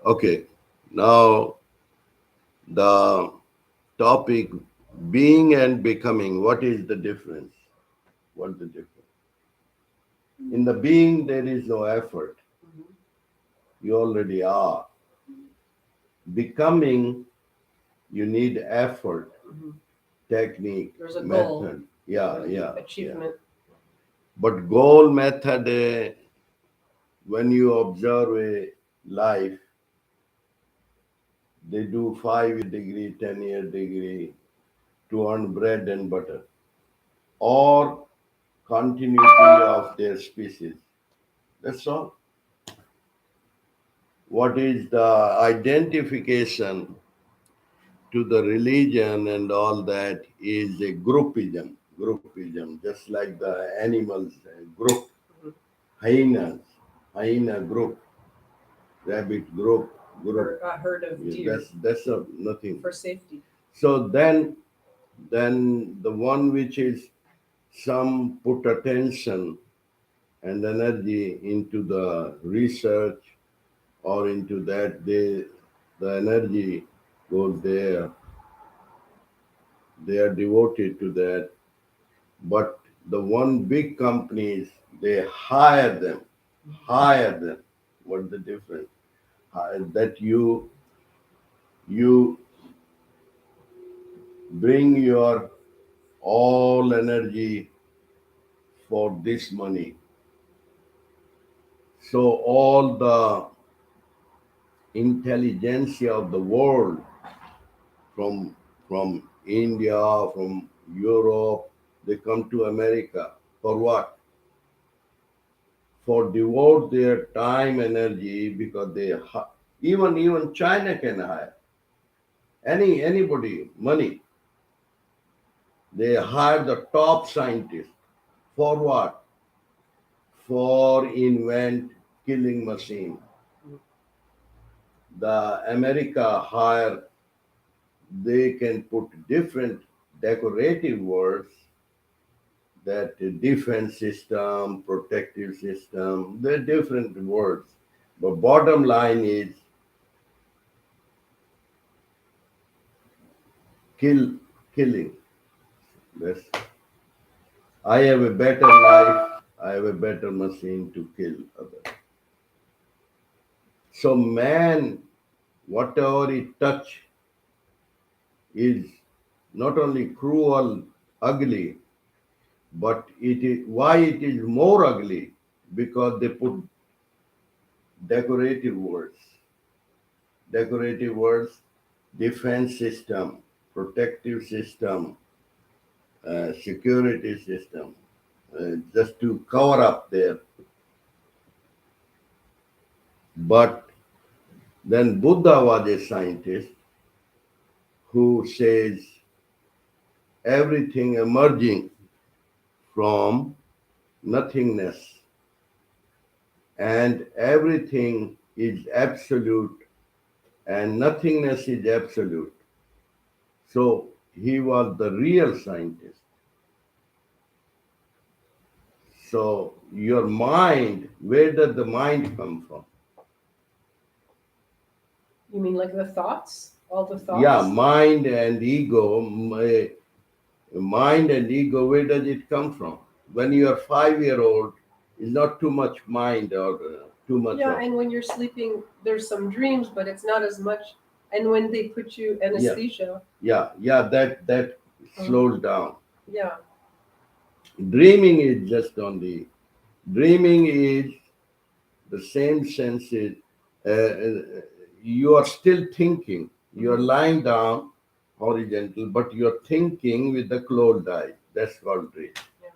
Okay, now the topic being and becoming. What is the difference? What's the difference? In the being, there is no effort. You already are. Becoming, you need effort, technique, There's a goal, method. Yeah, yeah. achievement. But goal method, when you observe a life, they do 5-year degree, 10-year degree to earn bread and butter or continuity of their species. That's all. What is the identification to the religion and all that is a groupism. Groupism, just like the animals group, hyenas, hyena group, rabbit group. A herd of deer That's nothing. for safety. So then the one which is some put attention and energy into the research or into that, the energy goes there. They are devoted to that. But the one big companies, they hire them. What's the difference? That you bring your all energy for this money. So all the intelligentsia of the world from from India, from Europe, they come to America for what? For devote their time, energy, because even China can hire anybody money. They hire the top scientists for what? For invent killing machine. The America hire, they can put different decorative words, that defense system, protective system, they're different words. But bottom line is killing. That's, I have a better life, I have a better machine to kill others. So man, whatever he touch is not only cruel, ugly, but it is why it is more ugly, because they put decorative words. Decorative words, defense system, protective system, security system, just to cover up there. But then Buddha was a scientist who says everything emerging from nothingness and everything is absolute and nothingness is absolute. So he was the real scientist. So your mind, where does the mind come from? You mean like the thoughts? All the thoughts? Yeah, mind and ego. Mind and ego, where does it come from? When you are 5 year old, it's not too much mind or too much Yeah, of. and when you're sleeping, there's some dreams, but it's not as much. And when they put you anesthesia, Yeah, that slows down. yeah, Dreaming is just only, dreaming is the same sense is, you are still thinking. You are lying down horizontal, but you're thinking with the closed eyes. That's called dream. yeah.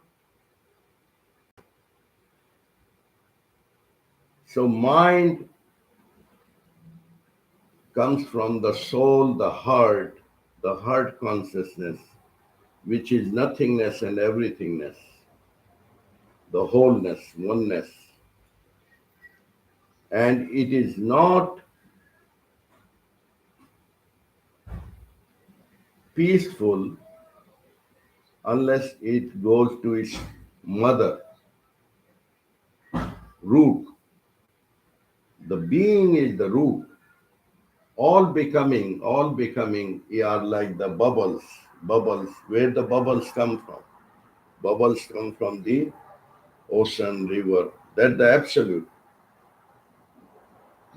So mind comes from the soul, the heart consciousness, which is nothingness and everythingness, the wholeness, oneness. And it is not peaceful unless it goes to its mother, root. The being is the root. all becoming are like the bubbles. Bubbles, where the bubbles come from? Bubbles come from the ocean, river. That's the absolute.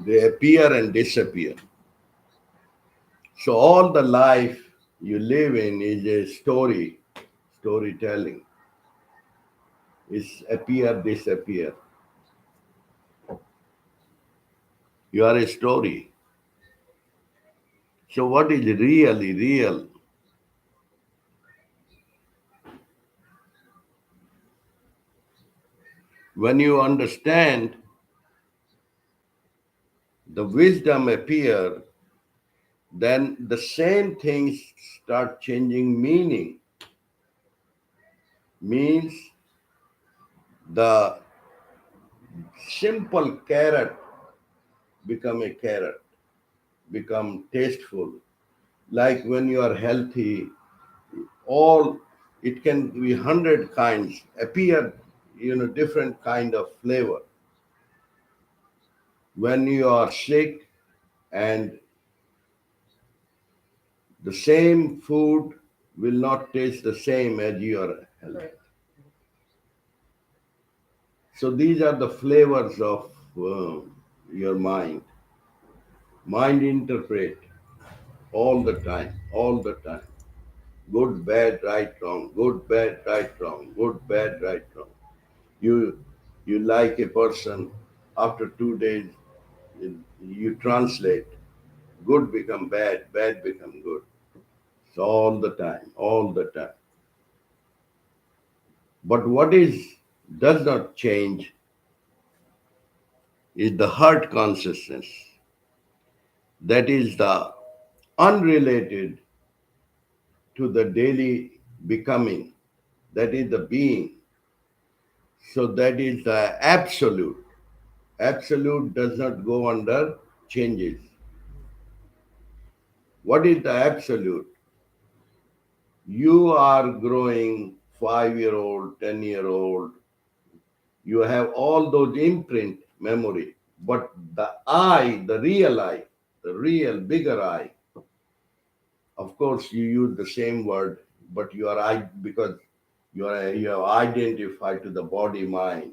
They appear and disappear. So all the life you live in is a story, storytelling. It's appear, disappear. You are a story. So what is really real? When you understand the wisdom appear, then the same things start changing meaning. Means the simple carrot become a carrot, become tasteful. Like when you are healthy, all it can be 100 kinds appear, different kind of flavor. When you are sick and the same food will not taste the same as you are healthy. Right. So these are the flavors of your mind. Mind interpret all the time, all the time. Good, bad, right, wrong. Good, bad, right, wrong. Good, bad, right, wrong. You you like a person, after 2 days you translate. Good become bad, bad become good. So all the time, all the time. But what is does not change is the heart consciousness. That is the unrelated to the daily becoming. That is the being. So that is the absolute. Absolute does not go under changes. What is the absolute? You are growing 5-year old, 10-year old. You have all those imprint memory. But the I, the real bigger I, of course you use the same word, but you are I because you have identified to the body mind.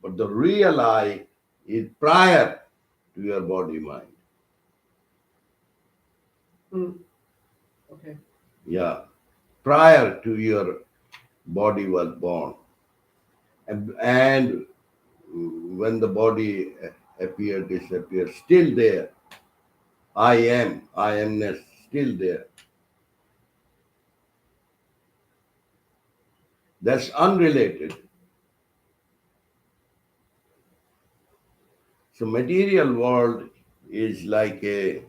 But the real I is prior to your body mind. Mm. Okay. Yeah, prior to your body was born. And when the body appear, disappear, still there. I amness, still there. That's unrelated. So material world is like a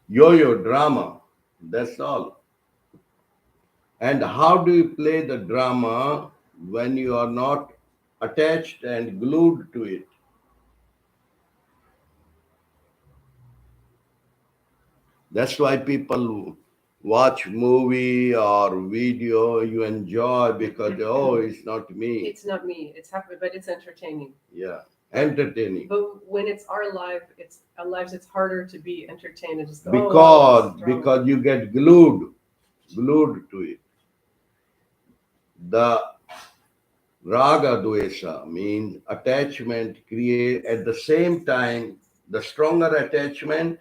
yo-yo drama. That's all. And how do you play the drama when you are not attached and glued to it? That's why people watch movie or video you enjoy because oh, it's not me. It's not me. It's happening, but it's entertaining. Yeah, entertaining. But when it's our life, it's our lives. It's harder to be entertained and just go. Oh, Because this drama. because you get glued to it. The raga dvesha means attachment create at the same time the stronger attachment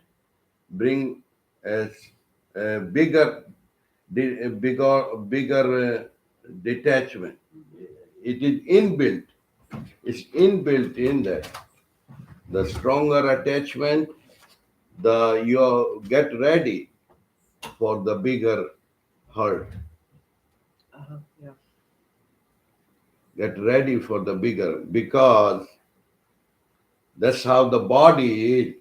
bring as bigger bigger detachment. It is inbuilt. It's inbuilt in that. The stronger attachment, the you get ready for the bigger hurt. Yeah. Get ready for the bigger because that's how the body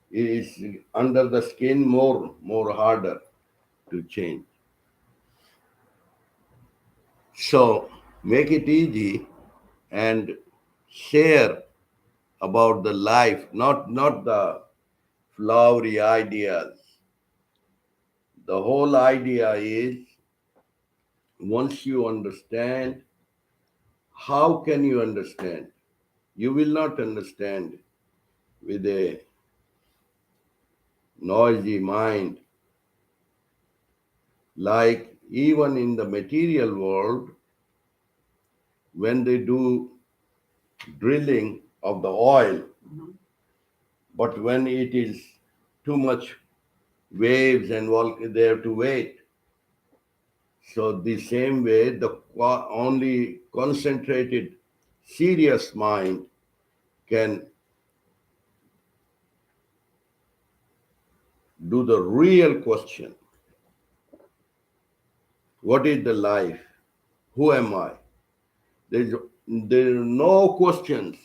is under the skin more harder to change. So make it easy and share about the life, not the flowery ideas. The whole idea is once you understand, how can you understand? You will not understand with a noisy mind. Like even in the material world, when they do drilling of the oil, but when it is too much waves and they have to wait. So the same way, the only concentrated, serious mind can do the real question. What is the life? Who am I? There's, there are no questions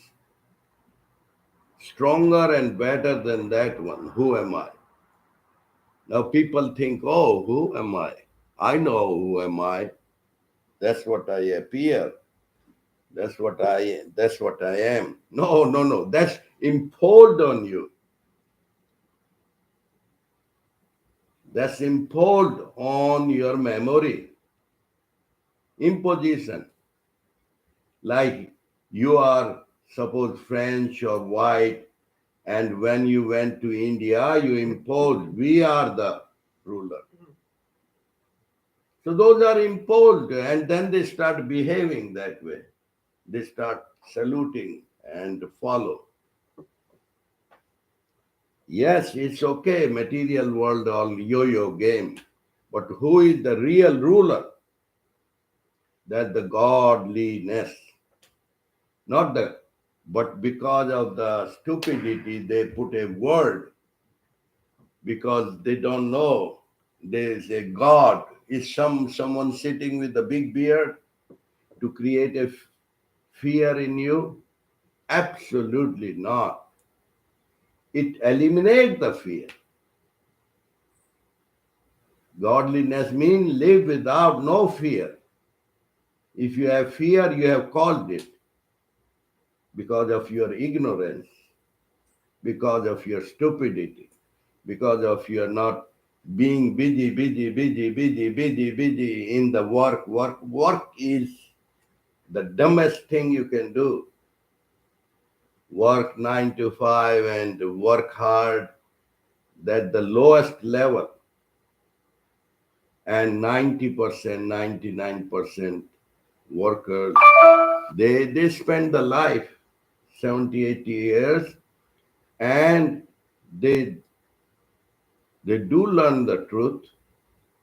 stronger and better than that one. Who am I? Now people think, oh, who am I? I know who am I. That's what I appear. That's what I am. No, no, no. That's imposed on you. That's imposed on your memory. Imposition. Like you are, suppose, French or white, and when you went to India, you imposed, we are the ruler. So those are imposed, and then they start behaving that way. They start saluting and follow. Yes, it's okay, material world, all yo-yo game. But who is the real ruler? That the godliness. Not the, but because of the stupidity, they put a word because they don't know. They say God is someone sitting with a big beard to create a fear in you. Absolutely not. It eliminates the fear. Godliness means live without no fear. If you have fear, you have caused it because of your ignorance, because of your stupidity, because of your not being busy in the work. Work is the dumbest thing you can do. Work 9 to 5 and work hard. That's the lowest level. And 90%, 99% workers, they spend the life 70, 80 years, and they do learn the truth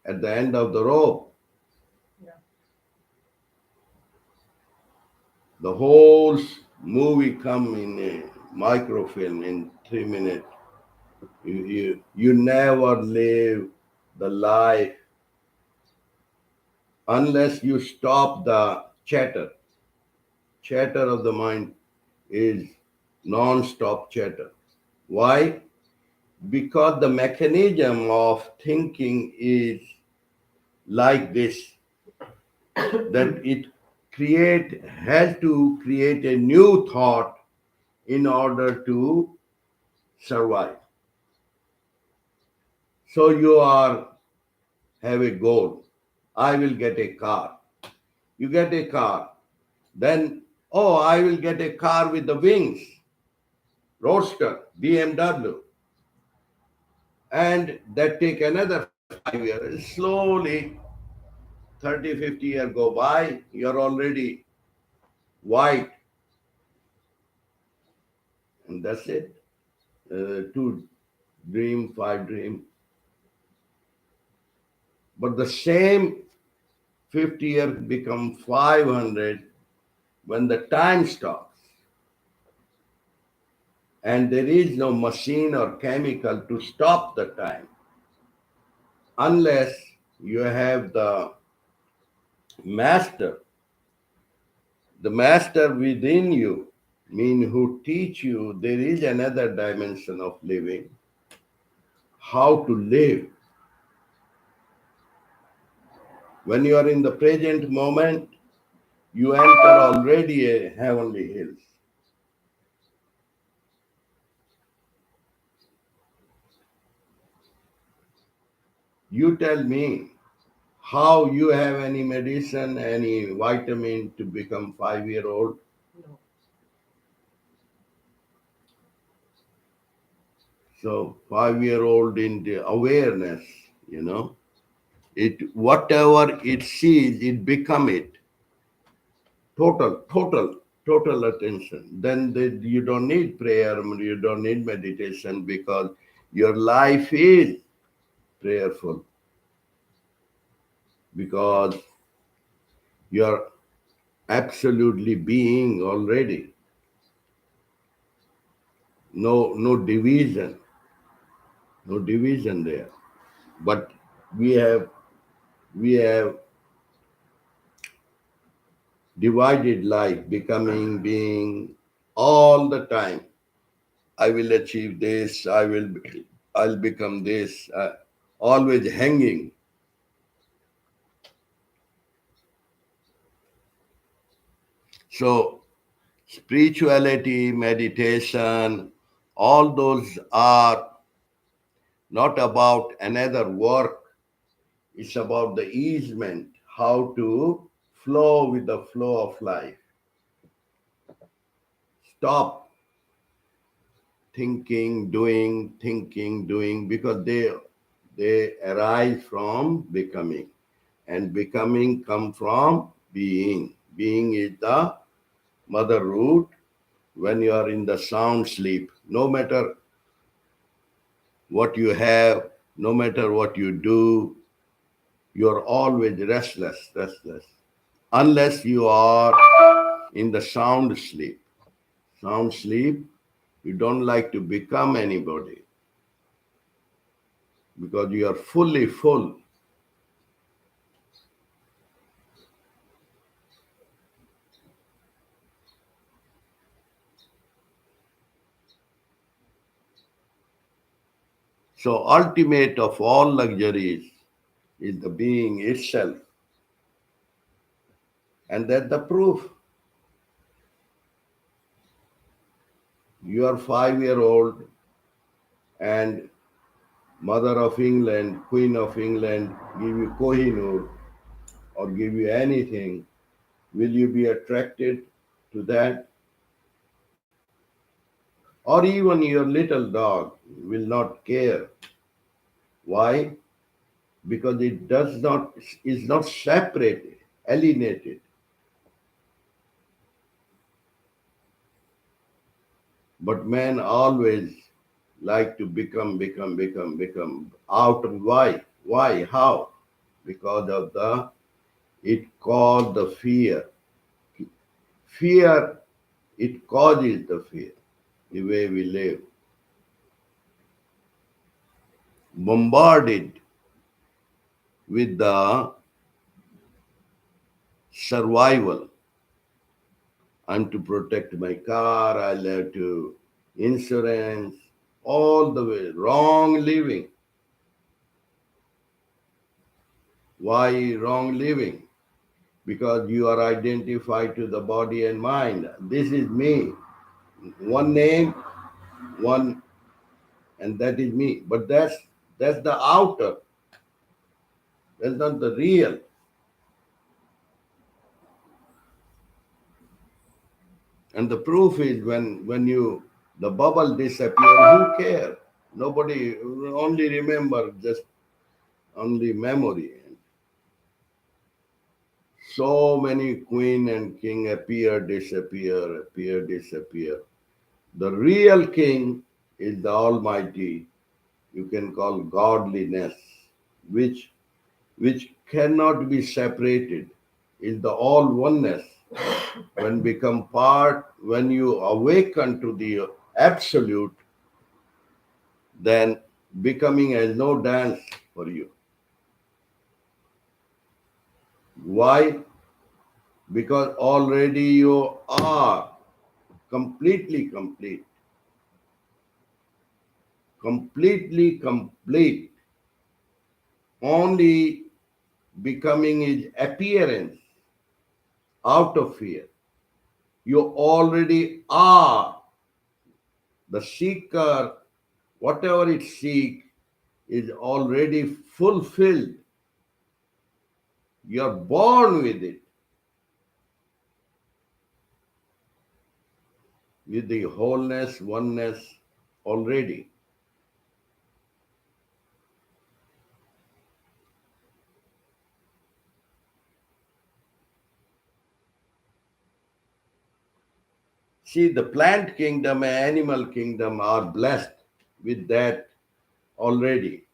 at the end of the rope. Yeah. The whole movie come in a microfilm in 3 minutes. You never live the life unless you stop the chatter. Chatter of the mind is non-stop chatter. Why? Because the mechanism of thinking is like this, that it has to create a new thought in order to survive. So you have a goal. I will get a car. You get a car. Then, oh, I will get a car with the wings. Roadster, BMW. And that take another 5 years. Slowly, 30, 50 years go by, you're already white. And that's it. 2 dream, 5 dream. But the same 50 years become 500 when the time stops. And there is no machine or chemical to stop the time unless you have master, the master within you, mean who teach you there is another dimension of living, how to live. When you are in the present moment, you enter already a heavenly hills. You tell me how you have any medicine, any vitamin to become 5 year old. No. So 5-year-old in the awareness, it whatever it sees, it become it. Total attention. Then you don't need prayer, you don't need meditation because your life is prayerful because you're absolutely being already. No division, no division there. But we have we have divided life, becoming, being all the time. I will achieve this. I'll become this. Always hanging. So spirituality, meditation, all those are not about another work. It's about the easement, how to flow with the flow of life. Stop thinking, doing, because they arise from becoming. And becoming come from being. Being is the mother root. When you are in the sound sleep, no matter what you have, no matter what you do, you're always restless. Unless you are in the sound sleep. Sound sleep, you don't like to become anybody because you are fully full. So ultimate of all luxuries is the being itself. And that's the proof. You are 5-year old and Mother of England, Queen of England give you Kohinoor or give you anything, will you be attracted to that? Or even your little dog will not care. Why? Because it does not is not separated, alienated. But man always like to become. Out of why? Why? How? Because of it caused the fear. Fear, it causes the fear, the way we live. Bombarded with the survival. I'm to protect my car, I'll have to insurance, all the way. Wrong living. Why wrong living? Because you are identified to the body and mind. This is me. One name, one, and that is me. But that's the outer. That's not the real. And the proof is when you the bubble disappear, who care? Nobody only remember just only memory. So many queen and king appear, disappear. The real king is the Almighty. You can call godliness, which which cannot be separated, is the all oneness. When become part, when you awaken to the absolute, then becoming has no dance for you. Why? Because already you are completely complete. Completely complete. Only becoming is appearance out of fear. You already are. The seeker, whatever it seeks, is already fulfilled. You're born with the wholeness, oneness already. See, the plant kingdom and animal kingdom are blessed with that already.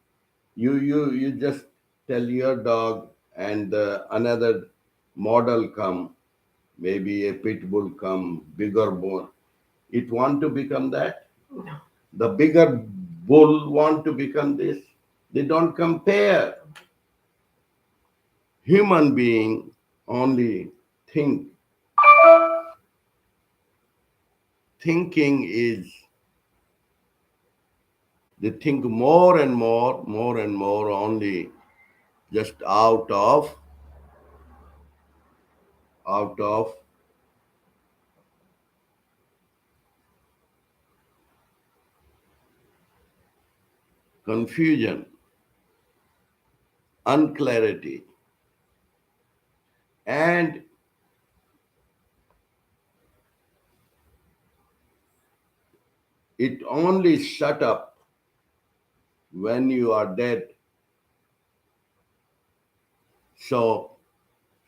You just tell your dog and another model come, maybe a pit bull come, bigger bone. It want to become that. No. The bigger bull want to become this. They don't compare. Human being only think. Thinking is they think more and more only just out of confusion, unclarity, and it only shut up when you are dead. So,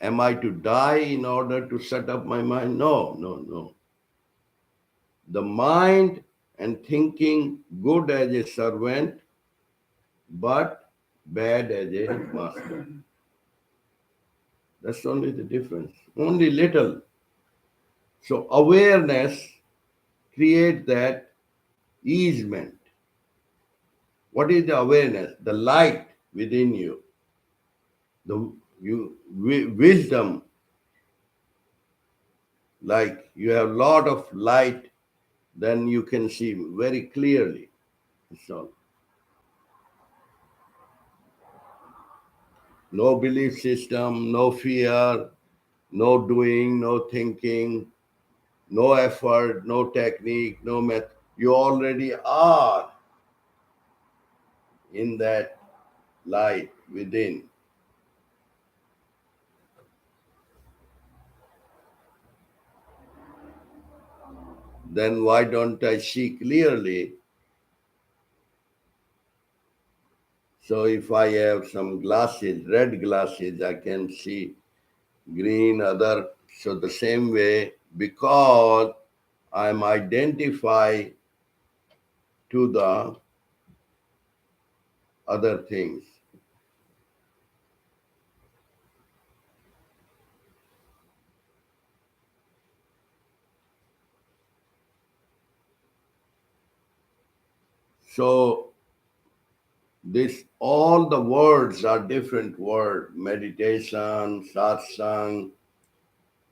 am I to die in order to shut up my mind? No, no, no. The mind and thinking good as a servant, but bad as a master. That's only the difference. Only little. So awareness creates that easement. What is the awareness? The light within you. Wisdom, like you have lot of light, then you can see very clearly. So no belief system, no fear, no doing, no thinking, no effort, no technique, no method. You already are in that light within. Then why don't I see clearly? So if I have some glasses, red glasses, I can see green, other. So the same way, because I'm identified to the other things. So this all the words are different words: meditation, satsang,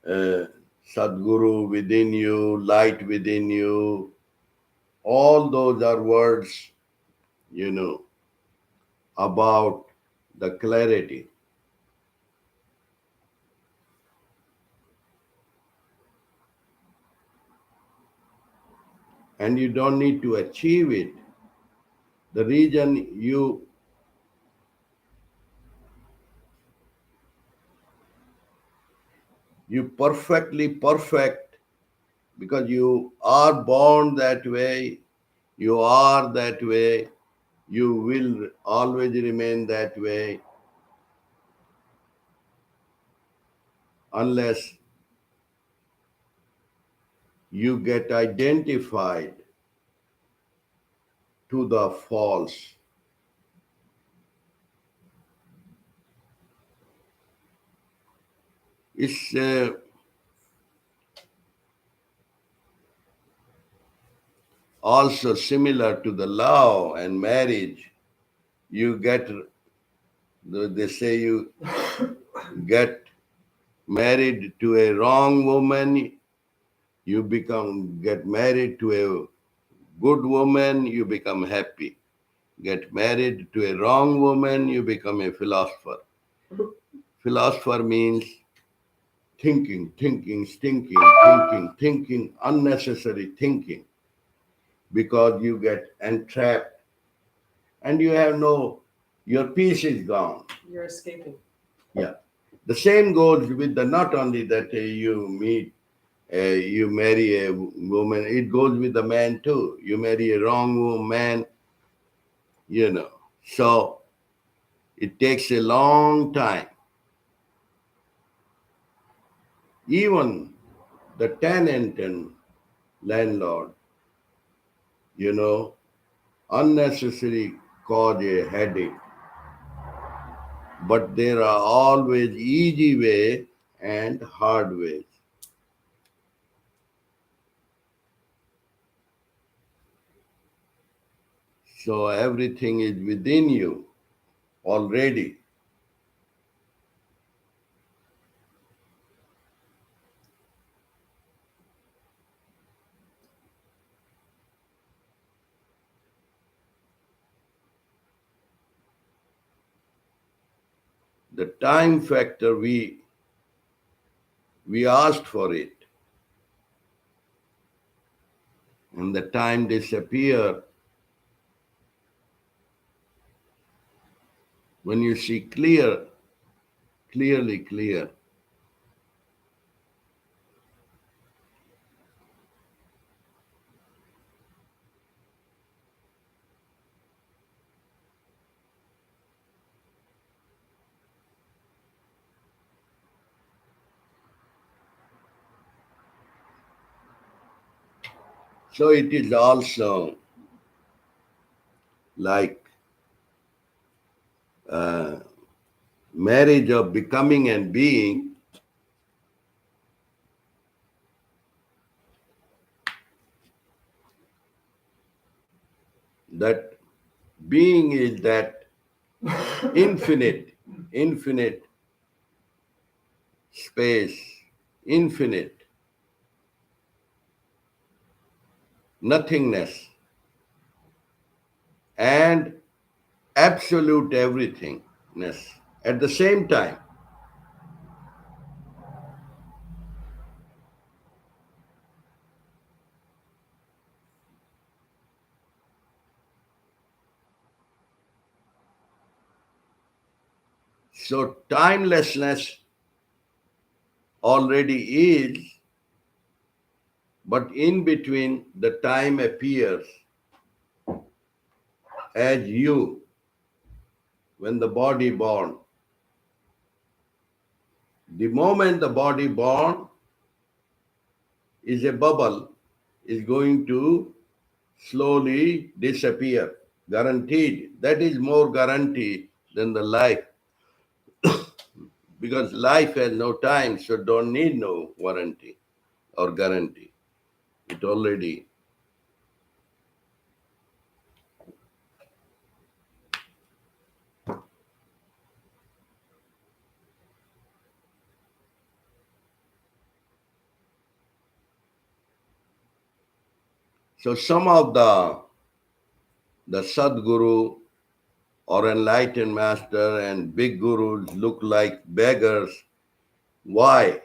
uh, Sadguru within you, light within you. All those are words, you know, about the clarity. And you don't need to achieve it. The reason you perfectly perfect because you are born that way, you are that way, you will always remain that way unless you get identified to the false. It's also similar to the love and marriage. You get, they say you get married to a wrong woman, you get married to a good woman, you become happy. Get married to a wrong woman, you become a philosopher. Philosopher means thinking, unnecessary thinking, because you get entrapped and you have your peace is gone. You're escaping. Yeah. The same goes with the not only that you marry a woman, it goes with the man too. You marry a wrong man, you know. So it takes a long time. Even the 10 and 10 landlord. Unnecessary cause a headache. But there are always easy way and hard ways. So everything is within you already. The time factor, we asked for it, and the time disappear when you see clearly clear. So it is also like marriage of becoming and being. That being is that infinite space, infinite nothingness, and absolute everythingness at the same time. So timelessness already is, but in between the time appears as you when the body born. The moment the body born is a bubble, is going to slowly disappear. Guaranteed. That is more guarantee than the life. Because life has no time, so don't need no warranty or guarantee. It already. So some of the Sadguru or enlightened master and big gurus look like beggars. Why?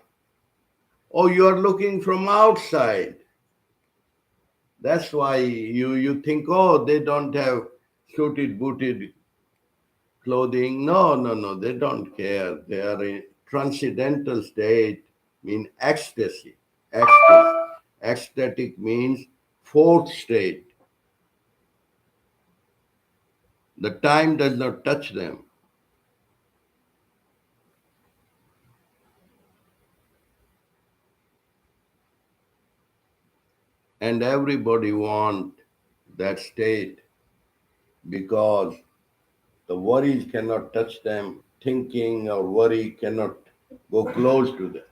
Oh, you are looking from outside. That's why you think, oh, they don't have suited, booted clothing. No, they don't care. They are in transcendental state, mean ecstasy. Ecstasy. Ecstatic means fourth state. The time does not touch them. And everybody want that state because the worries cannot touch them, thinking or worry cannot go close to them.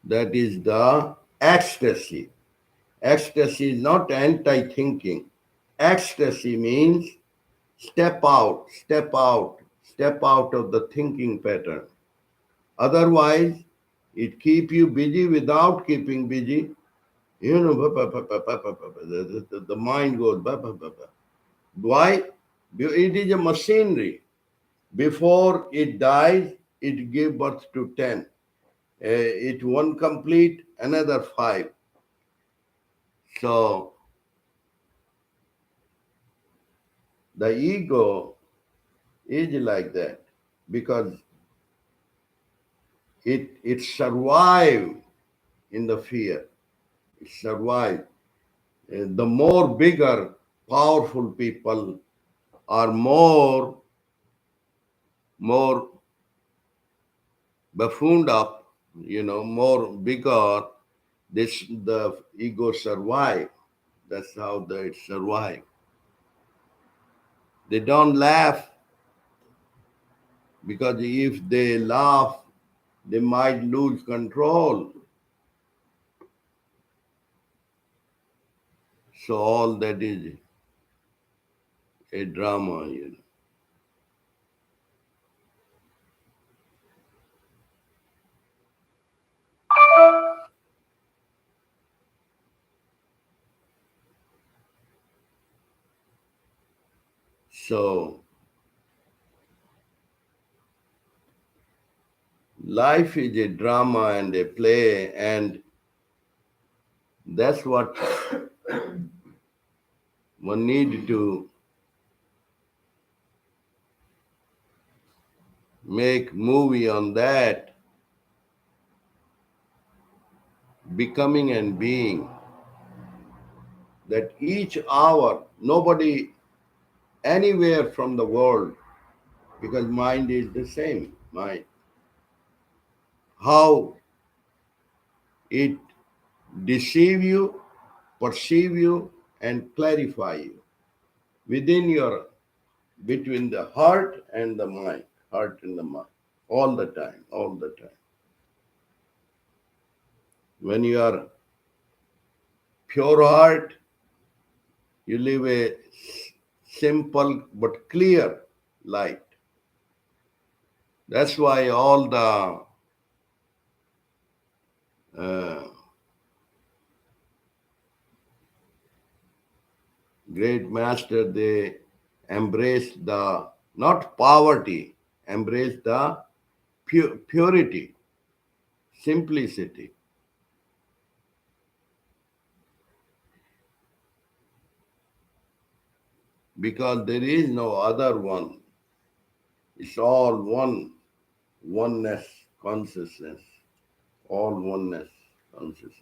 That is the ecstasy. Ecstasy is not anti-thinking. Ecstasy means step out, step out, step out of the thinking pattern. Otherwise, it keep you busy without keeping busy. The mind goes. Why? It is a machinery. Before it dies, it gives birth to 10. It one complete, another 5. So the ego is like that because it survived in the fear. It survived. The more bigger, powerful people are more buffooned up, more bigger. the ego survive. That's how they survive. They don't laugh because if they laugh, they might lose control. So all that is a drama, you know. So life is a drama and a play, and that's what one need to make movie on that, becoming and being. That each hour, nobody anywhere from the world, because mind is the same mind. How it deceive you, perceive you, and clarify you within your between the heart and the mind, heart and the mind, all the time, all the time. When you are pure heart, you live a simple but clear light. That's why all the uh, great master, they embrace the not poverty, embrace the purity, simplicity, because there is no other one. It's all one, oneness consciousness, all oneness consciousness.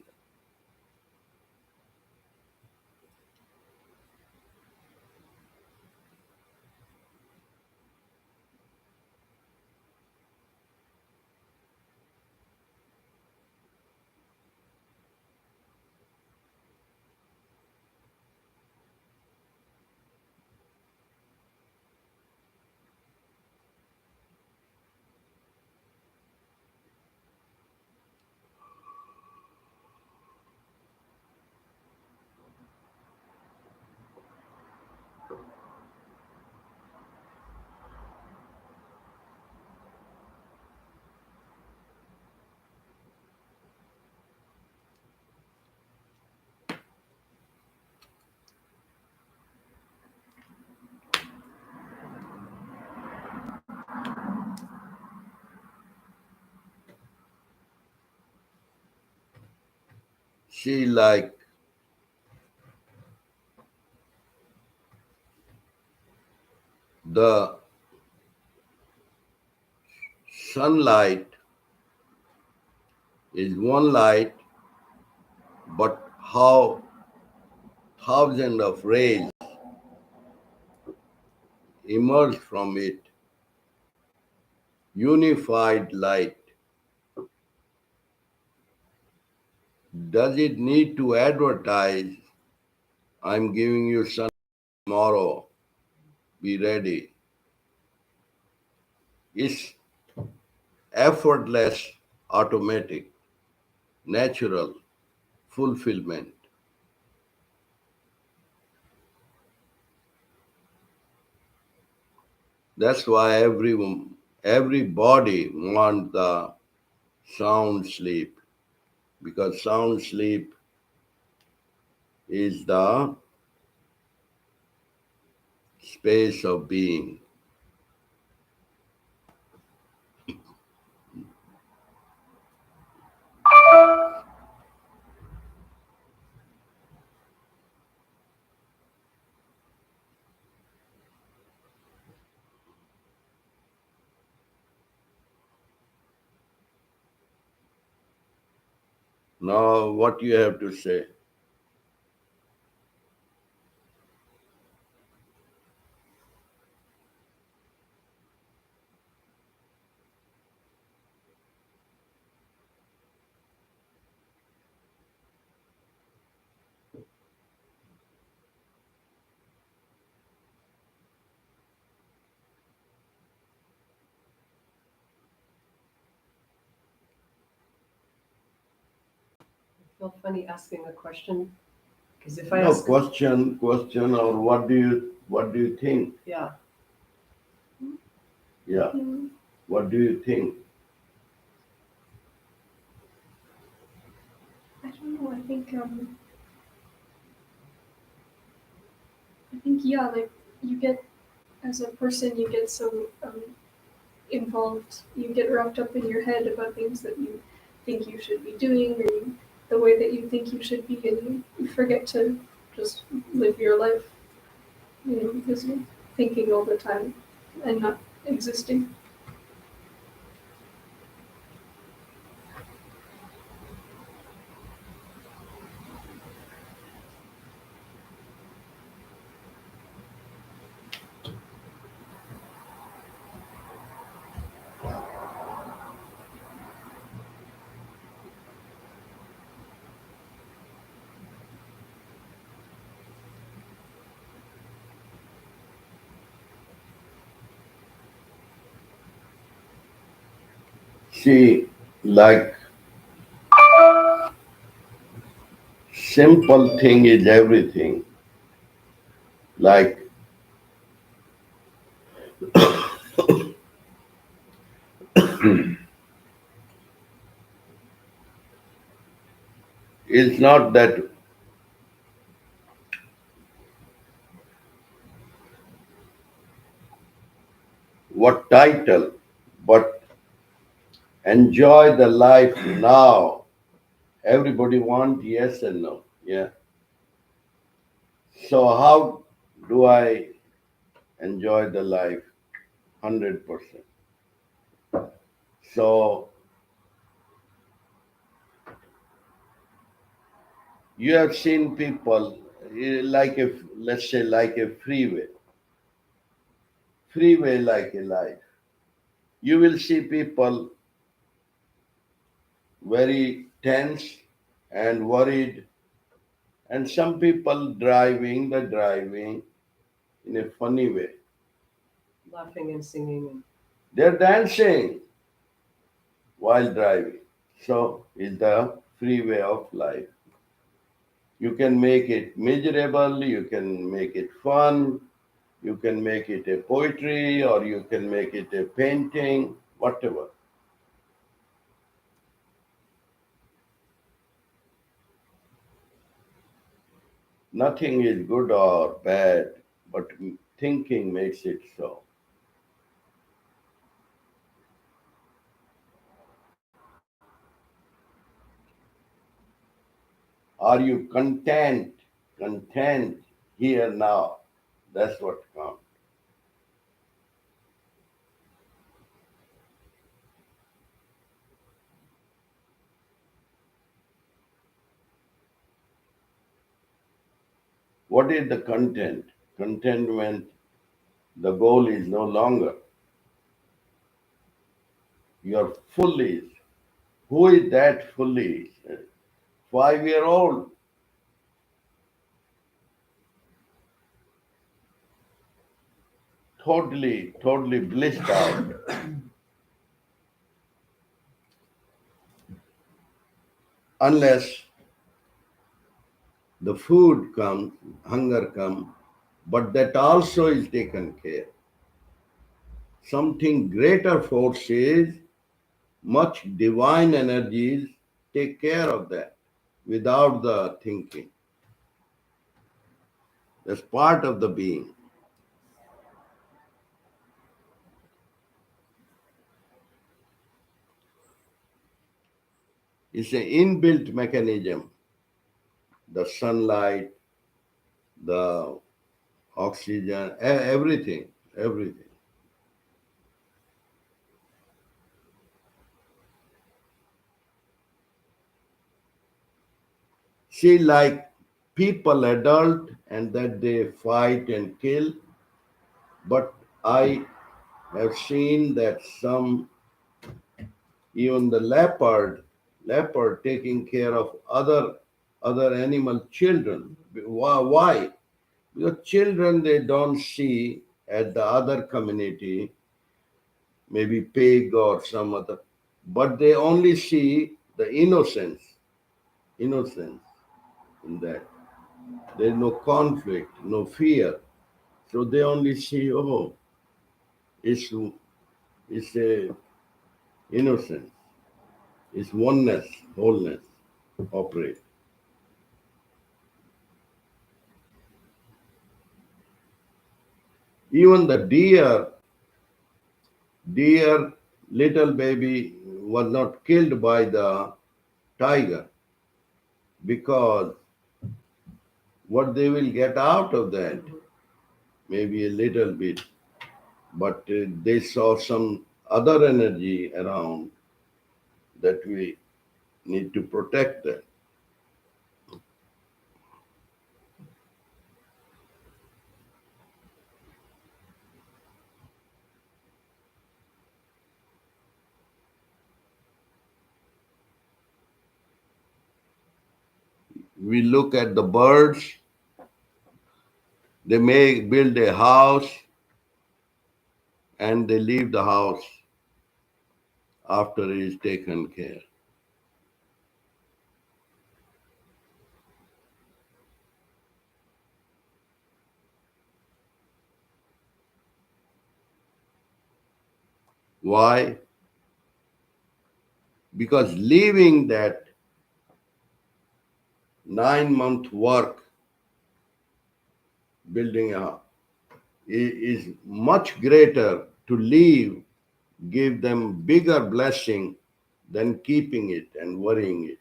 She like the sunlight is one light, but how thousands of rays emerge from it, unified light. Does it need to advertise, I'm giving you sun tomorrow, be ready? It's effortless, automatic, natural fulfillment. That's why everybody wants the sound sleep, because sound sleep is the space of being. Now, what you have to say? felt funny asking a question because if I No ask, question, or what do you think? yeah, Yeah. What do you think? I don't know. I think yeah, like you get as a person, you get so involved. You get wrapped up in your head about things that you think you should be doing, or the way that you think you should be, and you forget to just live your life. Because you're thinking all the time and not existing. See, like simple thing is everything. Like it's not that what title, but enjoy the life now. Everybody want yes and no. Yeah. So how do I enjoy the life? 100%. So you have seen people like a, let's say, like a freeway like a life. You will see people very tense and worried, and some people driving in a funny way. laughing and singing, and They're dancing while driving. So is the freeway of life. You can make it miserable, you can make it fun, you can make it a poetry, or you can make it a painting, whatever. Nothing is good or bad, but thinking makes it so. Are you content? Content here now. That's what counts. What is the content? Contentment, the goal is no longer. You're fully. Who is that fully? 5-year old. Totally blissed out. Unless the food comes, hunger comes, but that also is taken care. Something greater forces, much divine energies take care of that without the thinking. That's part of the being. It's an inbuilt mechanism. The sunlight, the oxygen, everything. See, like people adult and that they fight and kill, but I have seen that some, even the leopard taking care of other animal children. Why? Because children they don't see at the other community, maybe pig or some other, but they only see the innocence innocence in that. There is no conflict, no fear. So they only see, oh, it's a innocence, it's oneness, wholeness operate. Even the dear little baby was not killed by the tiger, because what they will get out of that, maybe a little bit, but they saw some other energy around that we need to protect that. We look at the birds, they may build a house and they leave the house after it is taken care. Why? Because leaving that 9-month work building a is much greater to leave, give them bigger blessing than keeping it and worrying it.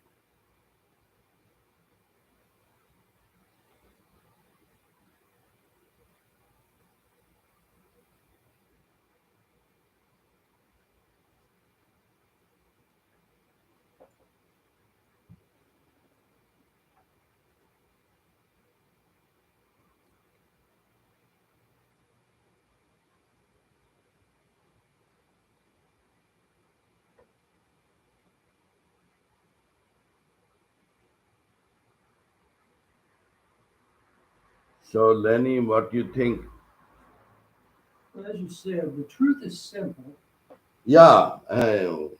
So, Lenny, what you think? Well, as you said, the truth is simple. Yeah, The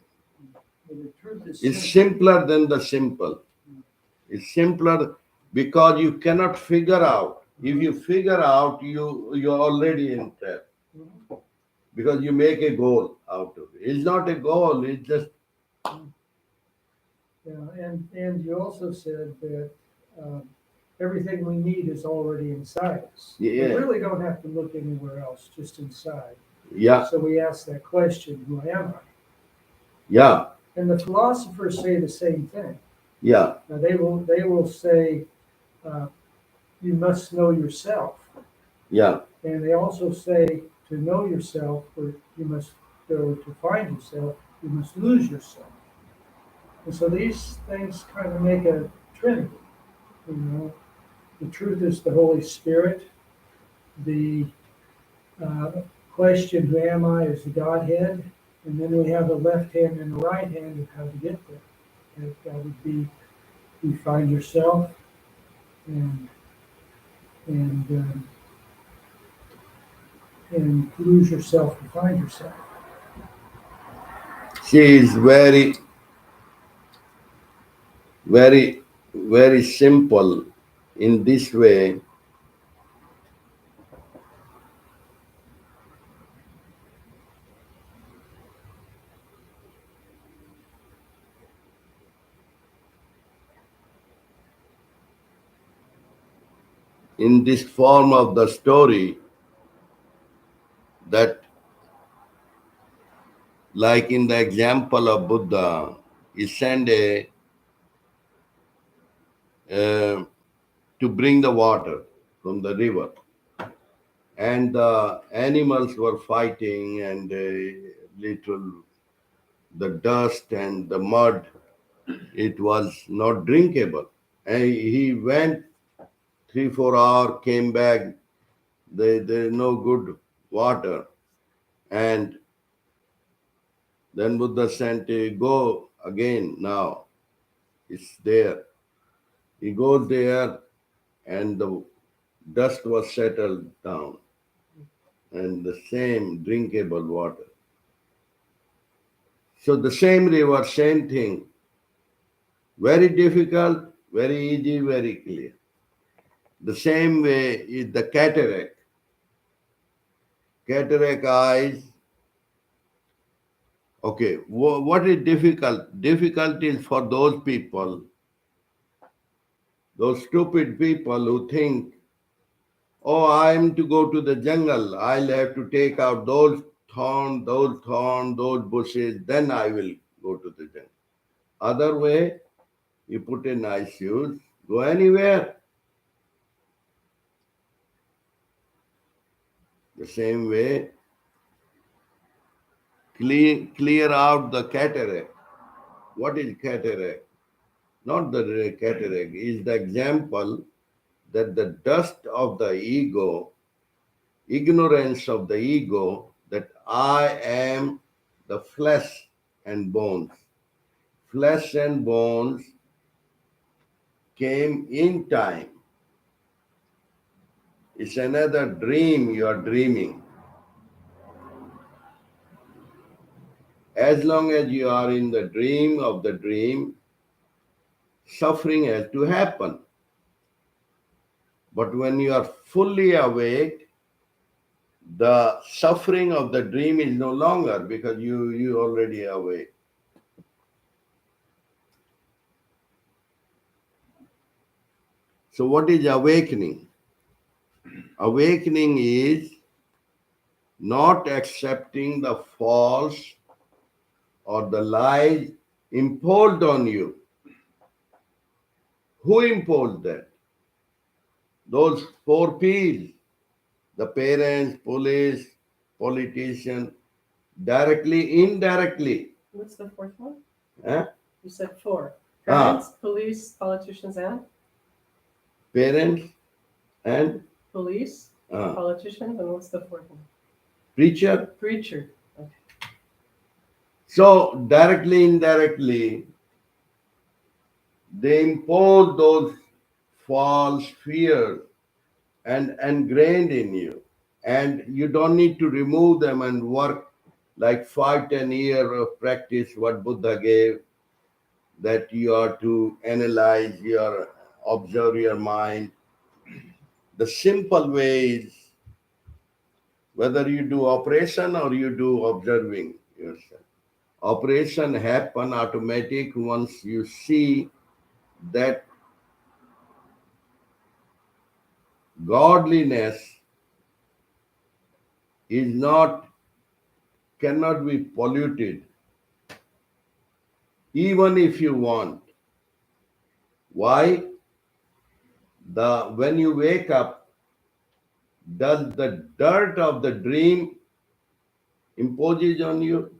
truth is it's simple. simpler than the simple. It's simpler because you cannot figure out. If you figure out, you're already in trap, because you make a goal out of it. It's not a goal. It's just Yeah, and you also said that everything we need is already inside us. Yeah. We really don't have to look anywhere else, just inside. yeah, So we ask that question, who am I? yeah, And the philosophers say the same thing. yeah, Now they will say you must know yourself, yeah, and they also say to know yourself, or you must go to find yourself, you must lose yourself. And so these things kind of make a trinity. You know, the truth is the Holy Spirit. The question, who am I, is the Godhead. And then we have the left hand and the right hand of how to get there. And that would be you find yourself and and um, and lose yourself to find yourself. she is very, very, very simple in this way. In this form of the story, that like in the example of Buddha, he sent to bring the water from the river, and the animals were fighting, and little the dust and the mud, it was not drinkable. And he went 3-4 hours, came back, there's no good water. And then Buddha sent, go again now, it's there. He goes there, and the dust was settled down, and the same drinkable water. So the same river, same thing. Very difficult, Very easy, very clear. The same way is the cataract. Cataract eyes. Okay, what is difficult? Difficult is for those people, those stupid people who think, oh, I'm to go to the jungle. I'll have to take out those thorns, those bushes, then I will go to the jungle. Other way, you put in nice shoes, go anywhere. The same way, clear out the cataract. What is cataract? Not the cataract, is the example that the dust of the ego, ignorance of the ego, that I am the flesh and bones. Flesh and bones came in time. It's another dream you are dreaming. As long as you are in the dream of the dream, suffering has to happen. But when you are fully awake, the suffering of the dream is no longer, because you already awake. So what is awakening? Awakening is not accepting the false or the lies imposed on you. Who imposed that? Those 4 P's, the parents, police, politician, directly, indirectly. What's the fourth one? Huh? You said 4. Parents, police, politicians, and Parents and police, politicians, and what's the fourth one? preacher. Preacher. Okay. So directly, indirectly, they impose those false fears and ingrained in you. And you don't need to remove them and work like 5-10 years of practice what Buddha gave, that you are to analyze observe your mind. The simple way is, whether you do operation or you do observing yourself. Operation happen automatic once you see that godliness cannot be polluted, even if you want. Why? When you wake up, does the dirt of the dream imposes on you?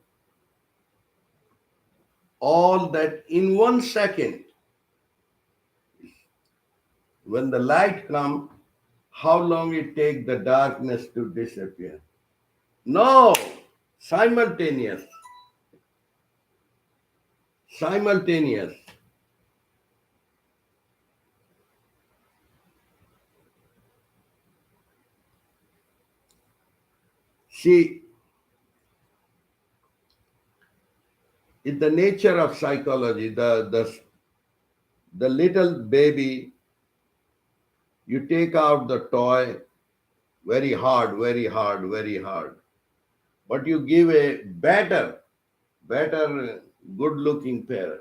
All that in 1 second. When the light comes, how long it takes the darkness to disappear? No, simultaneous. Simultaneous. See, it's the nature of psychology. The little baby, you take out the toy, very hard, very hard, very hard. But you give a better, good looking parent,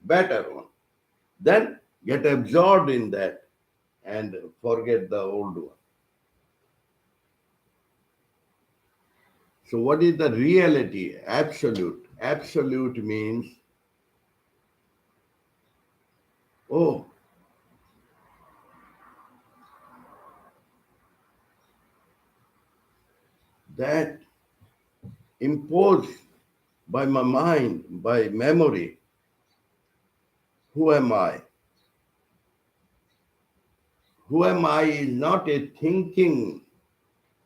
better one. Then get absorbed in that and forget the old one. So what is the reality? Absolute. Absolute means, oh, that imposed by my mind, by memory. Who am I? Who am I is not a thinking.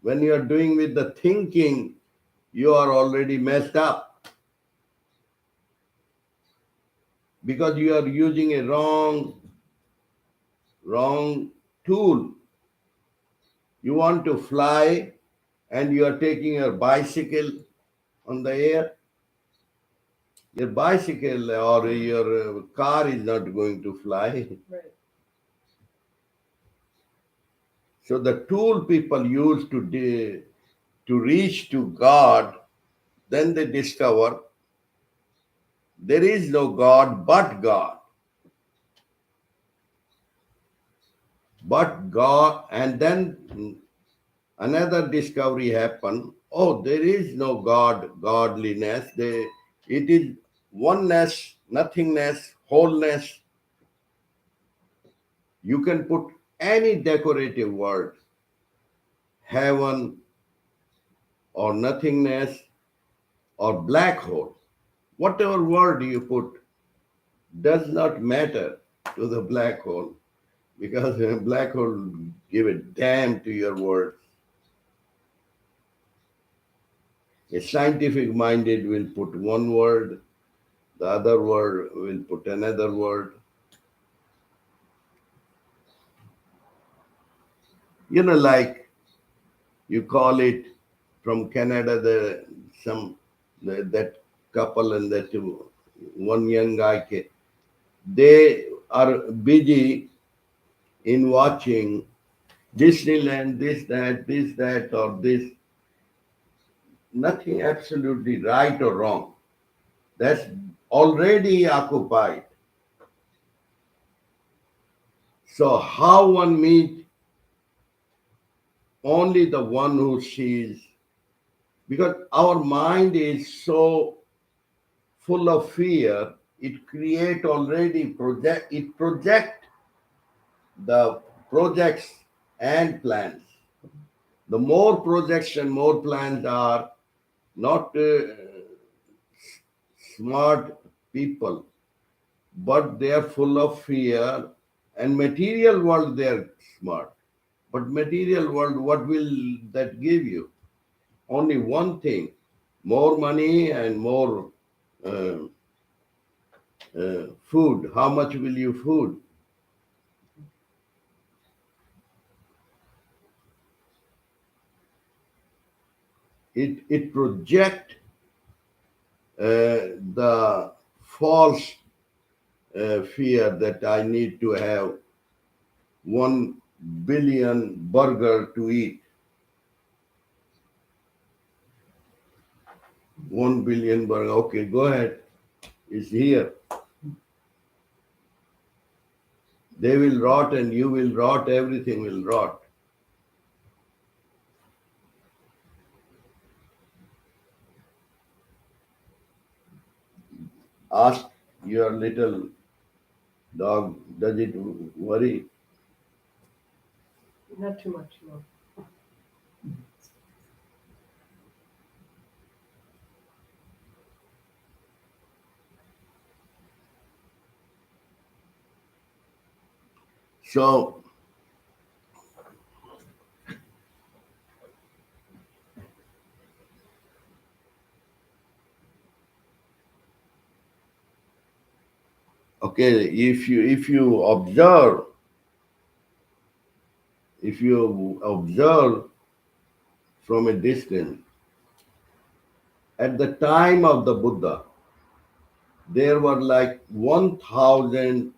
When you are doing with the thinking, you are already messed up, because you are using a wrong tool. You want to fly and you are taking your bicycle on the air. Your bicycle or your car is not going to fly. Right. So the tool people use to reach to God, then they discover there is no God but God. But God, and then another discovery happened. Oh, there is no God, godliness. It is oneness, nothingness, wholeness. You can put any decorative word, heaven or nothingness or black hole. Whatever word you put does not matter to the black hole because a black hole give a damn to your words. A scientific minded will put one word, the other word will put another word. Like you call it from Canada, that couple and that one young guy, they are busy in watching Disneyland, this, that, or this. Nothing absolutely right or wrong. That's already occupied. So how one meet only the one who sees, because our mind is so full of fear, it create already project the projects and plans. The more projects and more plans are not smart people, but they are full of fear. And material world, they are smart. But material world, what will that give you? Only one thing: more money and more uh, food. How much will you food? It project the false fear that I need to have 1 billion burger to eat. 1 billion burger. Okay, go ahead. It's here. They will rot and you will rot. Everything will rot. Ask your little dog, does it worry? Not too much, no. So, okay, if you observe from a distance, at the time of the Buddha, there were like 1,000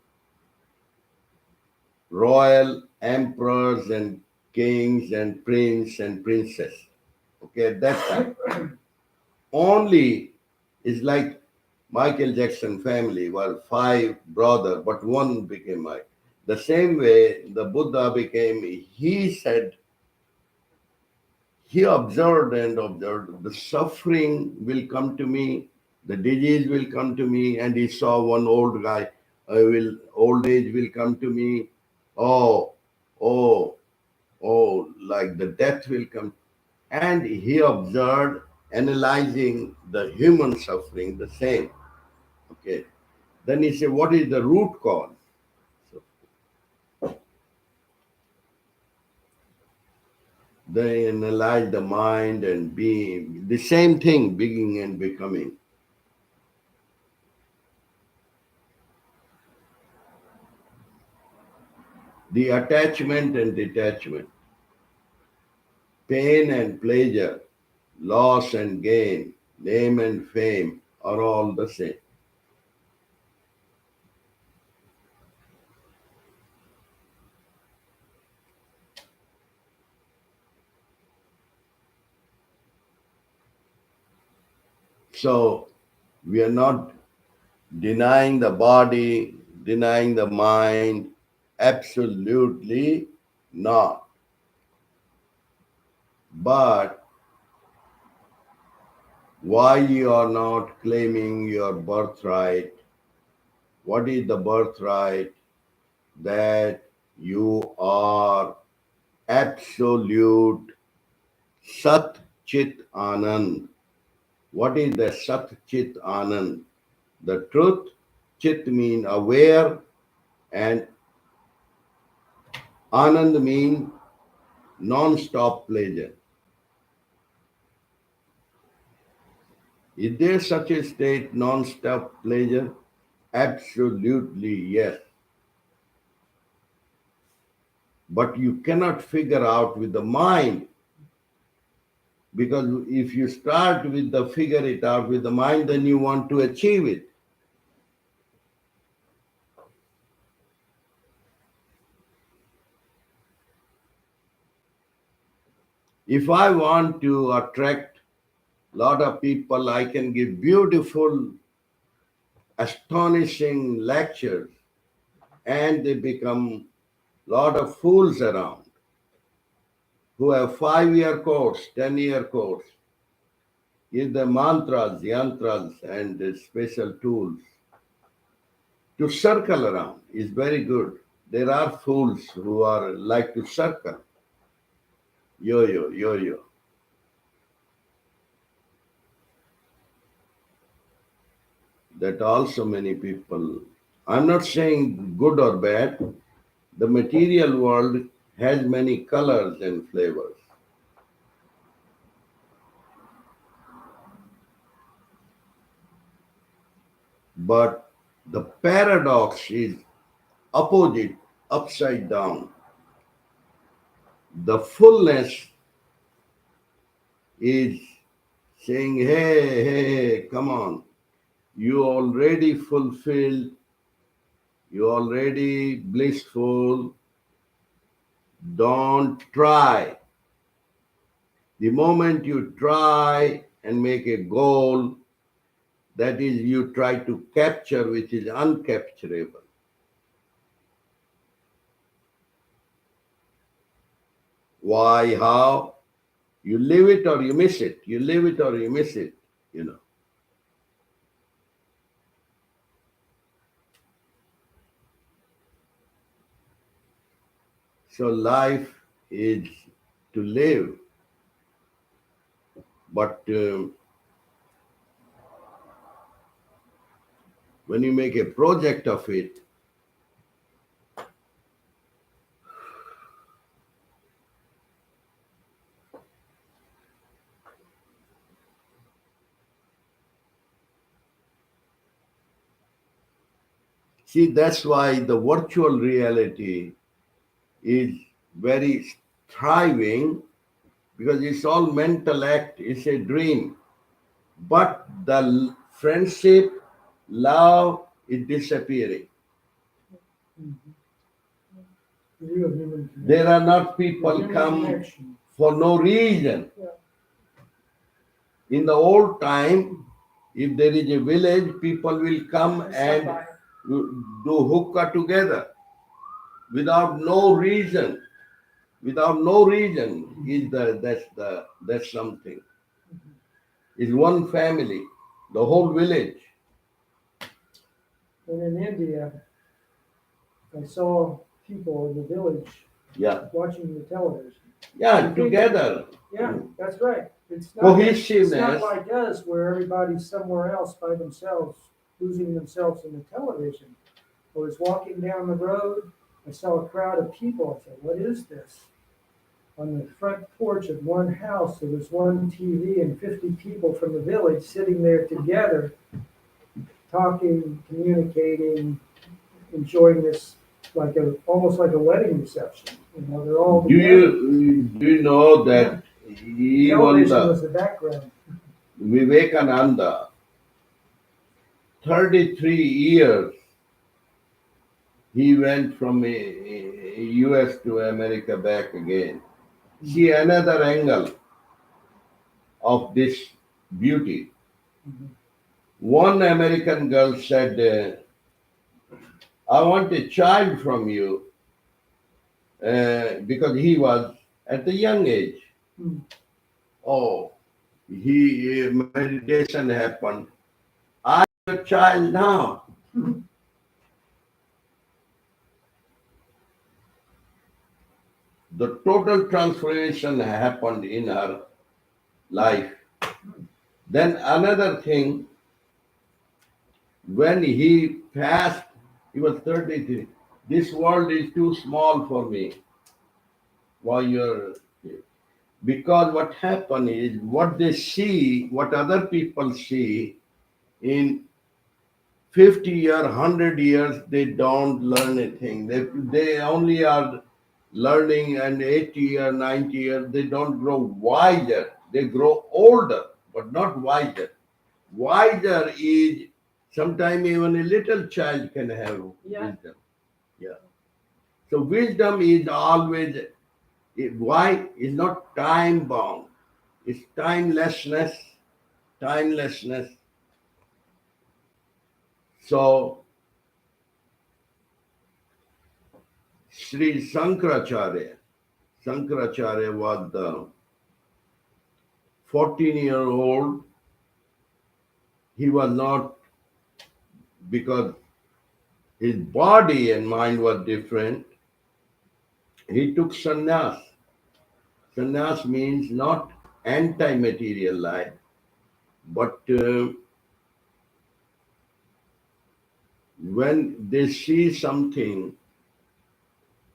royal emperors and kings and prince and princess. Okay, at that time. Only is like Michael Jackson family were 5 brothers, but one became Mike. The same way the Buddha became, he said, he observed and observed the suffering will come to me, the disease will come to me, and he saw one old guy, old age will come to me. Oh, oh, oh, like the death will come. And he observed, analyzing the human suffering, the same. Okay. Then he said, what is the root cause? So they analyze the mind and being, the same thing, being and becoming. The attachment and detachment, pain and pleasure, loss and gain, name and fame are all the same. So we are not denying the body, denying the mind, absolutely not. But why you are not claiming your birthright? What is the birthright? That you are absolute Sat Chit Anand. What is the Sat Chit Anand? The truth. Chit mean aware, and Anand mean non-stop pleasure. Is there such a state, non-stop pleasure? Absolutely yes. But you cannot figure out with the mind, because if you start with the figure it out with the mind, then you want to achieve it. If I want to attract a lot of people, I can give beautiful, astonishing lectures, and they become a lot of fools around who have 5-year course, 10-year course. Give the mantras, yantras, and the special tools to circle around is very good. There are fools who are like to circle, yo-yo, yo-yo. That also many people. I'm not saying good or bad. The material world has many colors and flavors. But the paradox is opposite, upside down. The fullness is saying, hey, hey, come on. You already fulfilled, you already blissful. Don't try. The moment you try and make a goal, that is, you try to capture which is uncapturable. Why? How? You live it or you miss it. You live it or you miss it, you know. So life is to live, but when you make a project of it, see, that's why the virtual reality is very thriving, because it's all mental act, it's a dream. But the friendship, love is disappearing. Real human connection. There are not people Human come connection. for no reason. Yeah. In the old time, if there is a village, people will come and do hookah together without no reason. Without no reason is that's something. It's one family, the whole village. And in India, I saw people in the village Yeah, watching the television. yeah, together. Yeah, that's right. It's not Cohesiveness. like us where everybody's somewhere else by themselves, losing themselves in the television. I was walking down the road, I saw a crowd of people. I said, what is this? On the front porch of one house, there was one TV and 50 people from the village sitting there together, talking, communicating, enjoying this almost like a wedding reception. You know, they're all Do together. you know that even Television was the the background. Vivekananda, 33 years, he went from US to America back again. See another angle of this beauty. One American girl said, I want a child from you, because he was at a young age. Hmm. Oh, meditation happened. I'm a child now. The total transformation happened in her life. Then another thing, when he passed, he was 33. This world is too small for me. Why you're Because what happened is what they see, what other people see in 50 years, 100 years, they don't learn anything. They only are learning, and 80 years, 90 years, they don't grow wiser. They grow older, but not wiser. Wiser is sometimes even a little child can have Yeah. wisdom. Yeah. So wisdom is always, why? Is not time bound. It's timelessness. Timelessness. So Sri Sankaracharya was the 14-year-old. He was not, because his body and mind were different. He took sannyas. Sannyas means not anti-material life, but when they see something,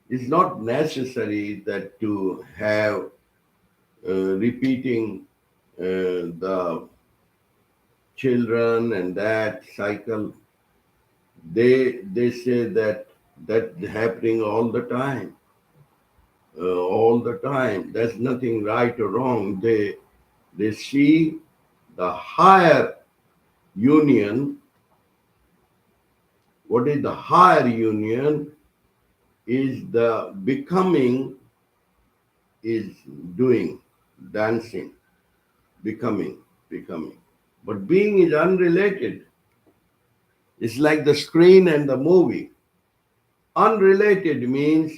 it's not necessary that to have repeating the children and that cycle. They say that that's happening all the time, all the time. There's nothing right or wrong. They see the higher union. What is the higher union? Is the becoming is doing, dancing, becoming. But being is unrelated. It's like the screen and the movie. Unrelated means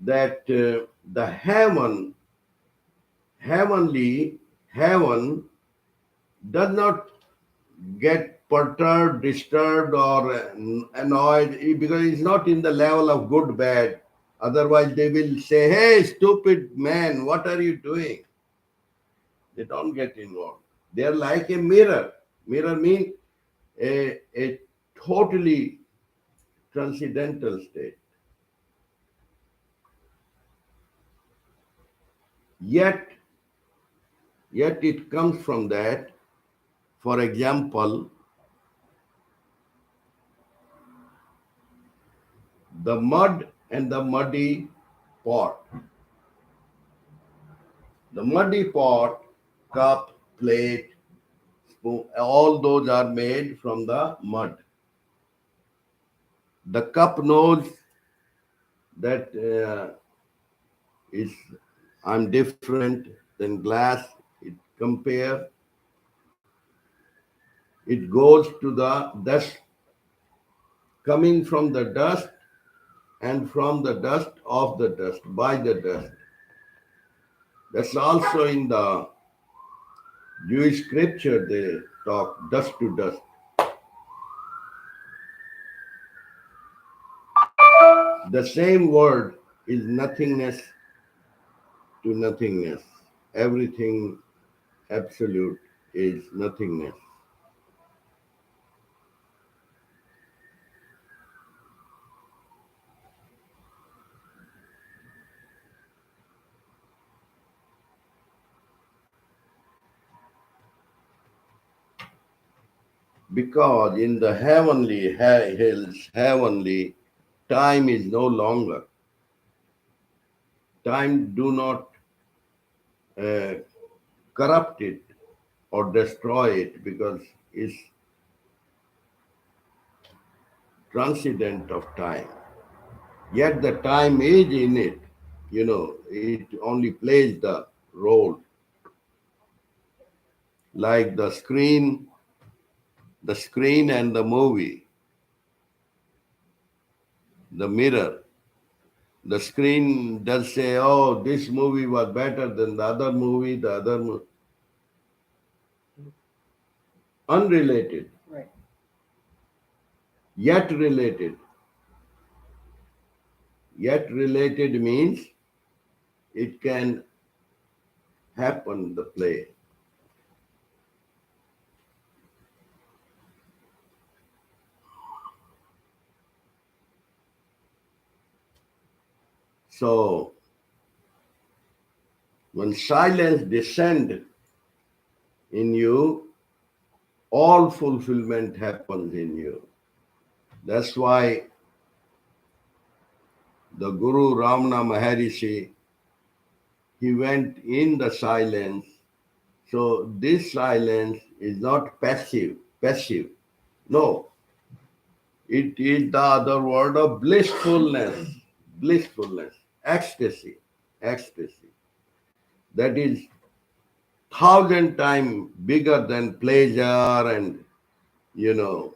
that the heaven does not get perturbed, disturbed, or annoyed, because it's not in the level of good, bad. Otherwise, they will say, "Hey, stupid man, what are you doing?" They don't get involved. They are like a mirror. Mirror means a totally transcendental state. Yet, yet it comes from that. For example, the mud and the muddy pot. The muddy pot, cup, plate, spoon, all those are made from the mud. The cup knows that is I'm different than glass. It compare. It goes to the dust, coming from the dust, and from the dust of the dust, by the dust. That's also in the Jewish scripture. They talk dust to dust. The same word is nothingness to nothingness. Everything absolute is nothingness. Because in the heavenly hills, heavenly, time is no longer. Time do not uh, corrupt it or destroy it, because it's transcendent of time. Yet the time is in it. It only plays the role. like the screen and the movie, the mirror. The screen does say, oh, this movie was better than the other movie, unrelated, Right. yet related. Yet related means it can happen, the play. So when silence descends in you, all fulfillment happens in you. That's why the Guru Ramana Maharishi, he went in the silence. So this silence is not passive. No, it is the other word of blissfulness, ecstasy. That is 1,000 times bigger than pleasure and, you know,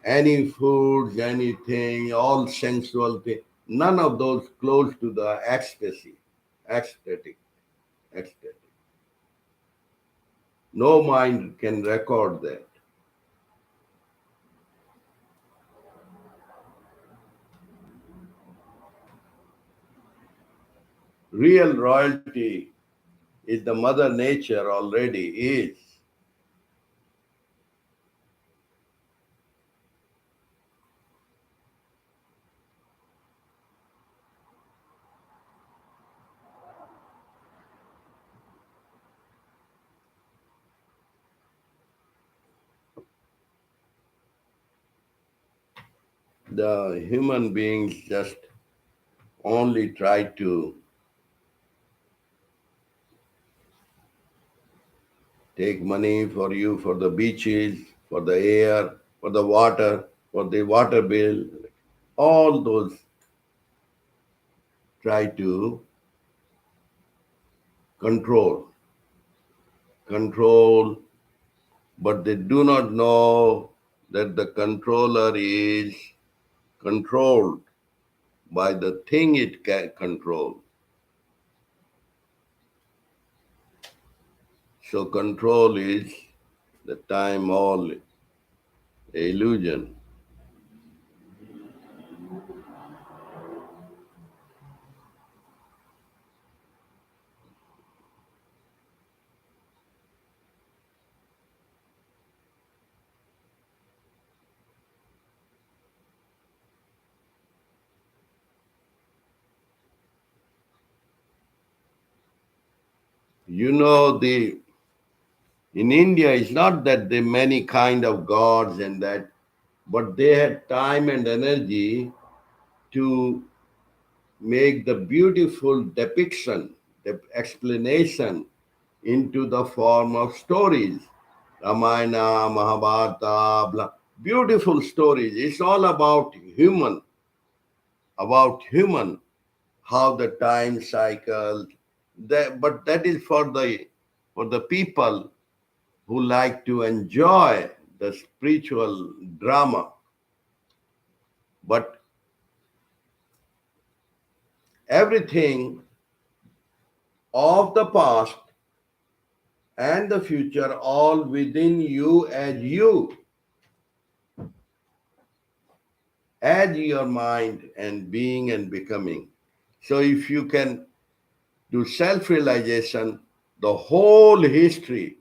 any foods, anything, all sensual things. None of those close to the ecstatic. No mind can record that. Real royalty is the mother nature already is. The human beings just only try to take money for you, for the beaches, for the air, for the water bill. All those try to control, but they do not know that the controller is controlled by the thing it can control. So control is the time all illusion. You know, in India, it's not that there are many kind of gods and that, but they had time and energy to make the beautiful depiction, the explanation into the form of stories. Ramayana, Mahabharata, blah, beautiful stories. It's all about human, how the time cycles. But that is for the people who like to enjoy the spiritual drama. But everything of the past and the future all within you as your mind and being and becoming. So if you can do self-realization, the whole history,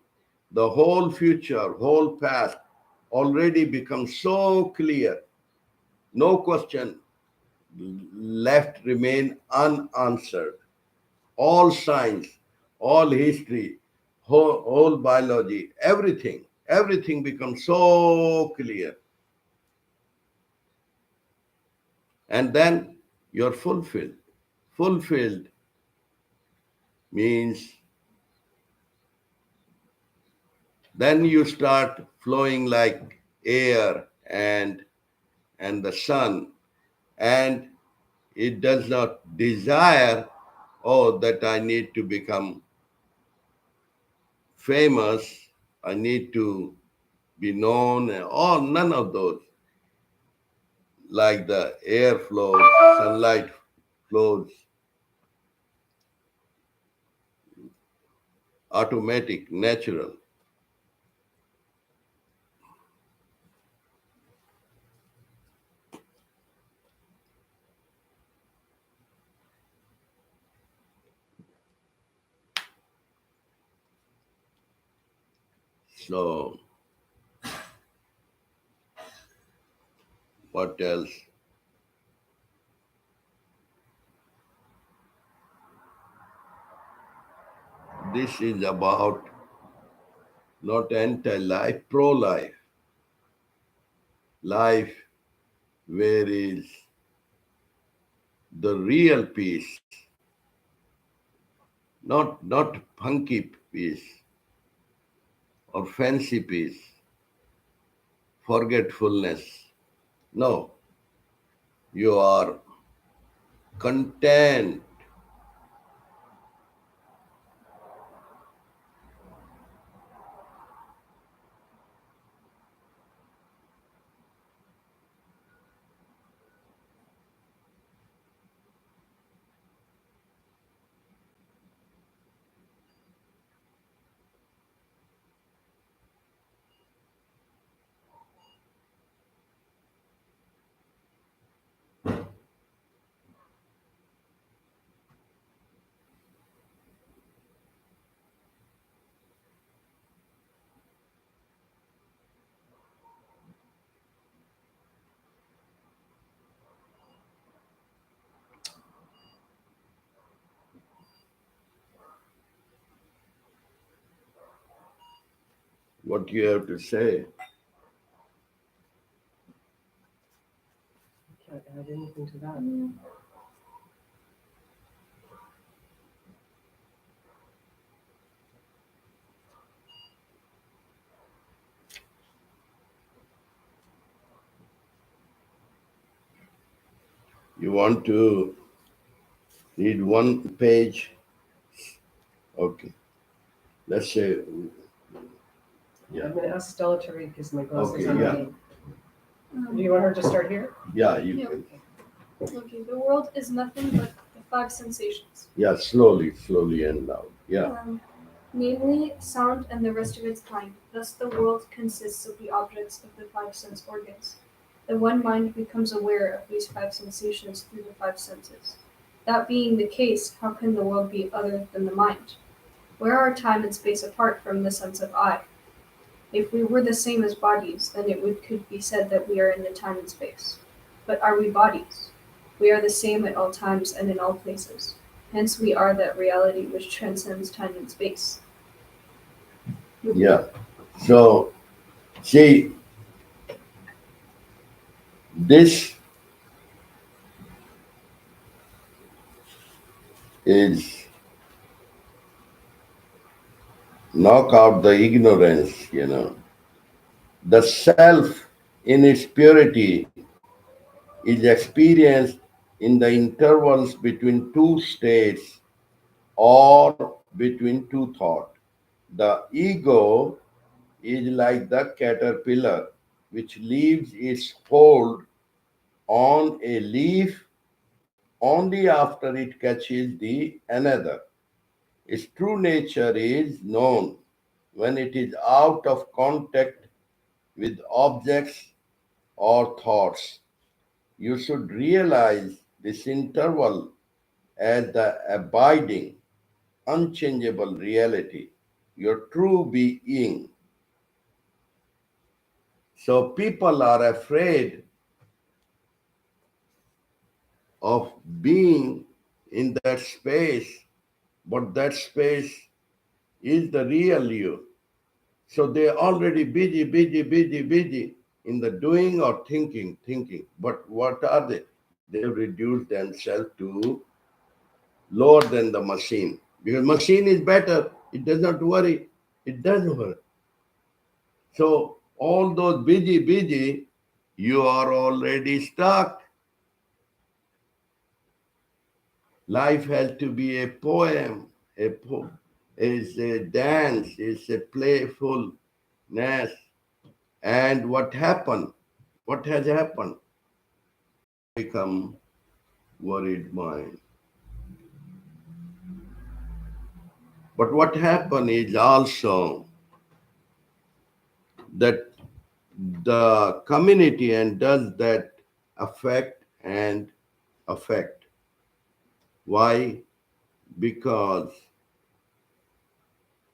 the whole future, whole past already becomes so clear. No question left remain unanswered. All science, all history, whole biology, everything becomes so clear. And then you're fulfilled. Fulfilled means then you start flowing like air and the sun, and it does not desire, oh, that I need to become famous, I need to be known, or none of those. Like the air flows, sunlight flows, automatic, natural. So, what else? This is about not anti-life, pro-life. Life where is the real peace, not funky peace or fancy peace, forgetfulness. No, you are content. What you have to say? Can't add anything to that. You want to read one page? Okay. Let's say, yeah. I'm going to ask Stella to read because my glasses Okay, are yeah. reading. Do you want her to start here? Yeah, you Yeah. can. Okay, the world is nothing but the five sensations. Yeah, slowly and loud. Yeah. Namely, sound and the rest of its kind. Thus the world consists of the objects of the five sense organs. The one mind becomes aware of these five sensations through the five senses. That being the case, how can the world be other than the mind? Where are time and space apart from the sense of I? If we were the same as bodies, then could be said that we are in the time and space. But are we bodies? We are the same at all times and in all places. Hence we are that reality which transcends time and space. Yeah. So, see, this is knock out the ignorance. The self in its purity is experienced in the intervals between two states or between two thoughts. The ego is like the caterpillar which leaves its hold on a leaf only after it catches the another. Its true nature is known when it is out of contact with objects or thoughts. You should realize this interval as the abiding, unchangeable reality, your true being. So people are afraid of being in that space, but that space is the real you. So they're already busy in the doing or thinking. But what are they? They've reduced themselves to lower than the machine. Because machine is better. It does not worry. It doesn't worry. So all those busy, you are already stuck. Life has to be a poem, is a dance, is a playful Yes. And what happened? What has happened? Become worried mind. But what happened is also that the community and does that affect and affect. Why? Because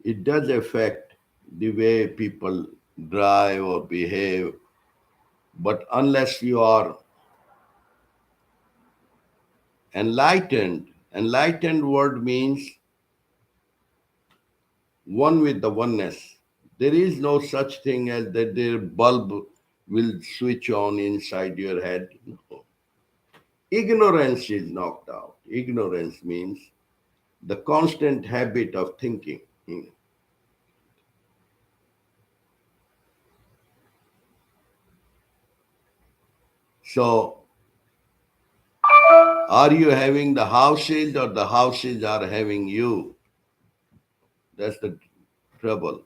it does affect the way people drive or behave. But unless you are enlightened word means one with the oneness. There is no such thing as that the bulb will switch on inside your head. No. Ignorance is knocked out. Ignorance means the constant habit of thinking. So, are you having the houses or the houses are having you? That's the trouble.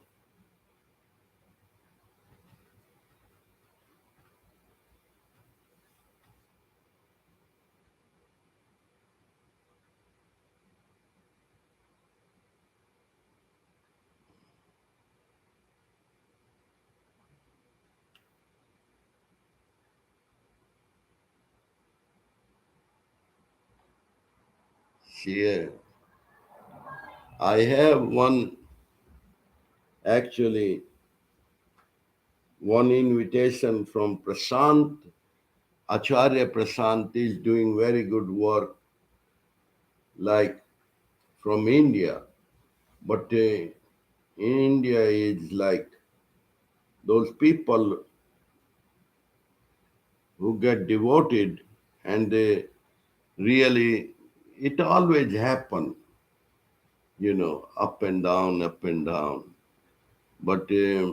See, I have actually, one invitation from Prasant. Acharya Prasant is doing very good work, like from India. But India is like those people who get devoted and they really, it always happen, up and down, up and down. But there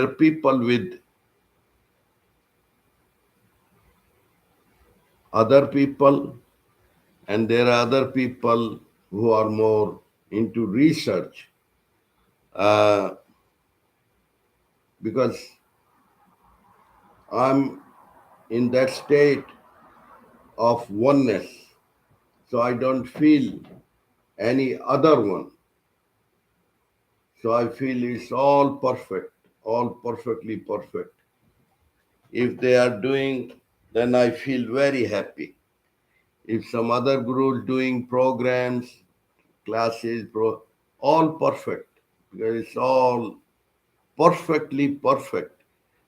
are people with other people, and there are other people who are more into research. Uh, because I'm in that state of oneness, so I don't feel any other one. So I feel it's all perfect, all perfectly perfect. If they are doing, then I feel very happy. If some other guru is doing programs, classes, all perfect, because it's all perfectly perfect.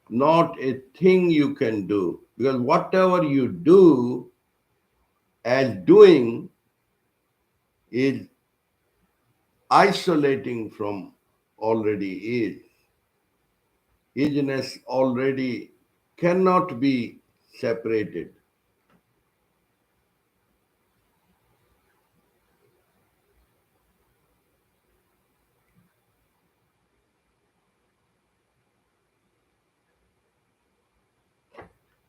Not a thing you can do, because whatever you do as doing is isolating from already is. Isness already cannot be separated.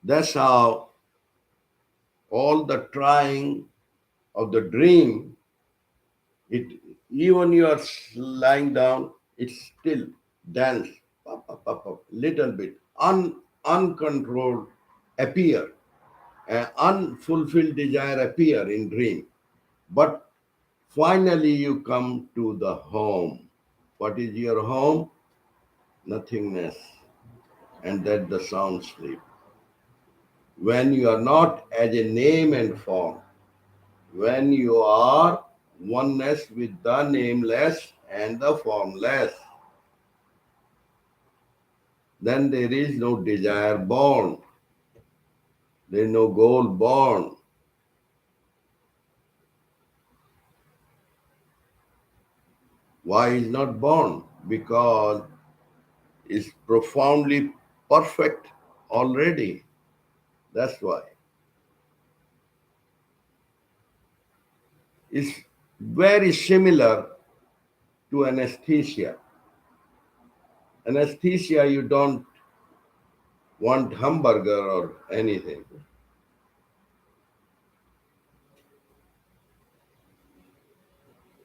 That's how all the trying of the dream, it even you are lying down, it's still dance, pop, pop, pop, pop, little bit, uncontrolled appear, unfulfilled desire appear in dream. But finally you come to the home. What is your home? Nothingness. And that the sound sleep. When you are not as a name and form, when you are oneness with the nameless and the formless, then there is no desire born, there is no goal born. Why is not born? Because it's profoundly perfect already. That's why. It's very similar to anesthesia. Anesthesia, you don't want hamburger or anything.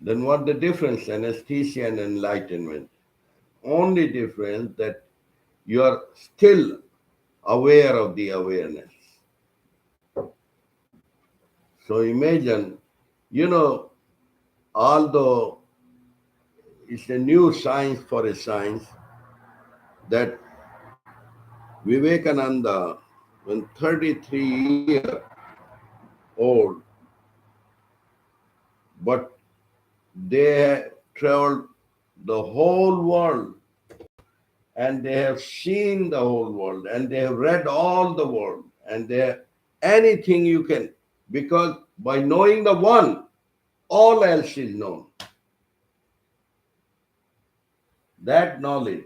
Then what the difference, anesthesia and enlightenment? Only difference that you are still aware of the awareness. So imagine, although it's a new science for a science, that Vivekananda, when 33-year old, but they traveled the whole world and they have seen the whole world and they have read all the world and they anything you can, because by knowing the one, all else is known. That knowledge,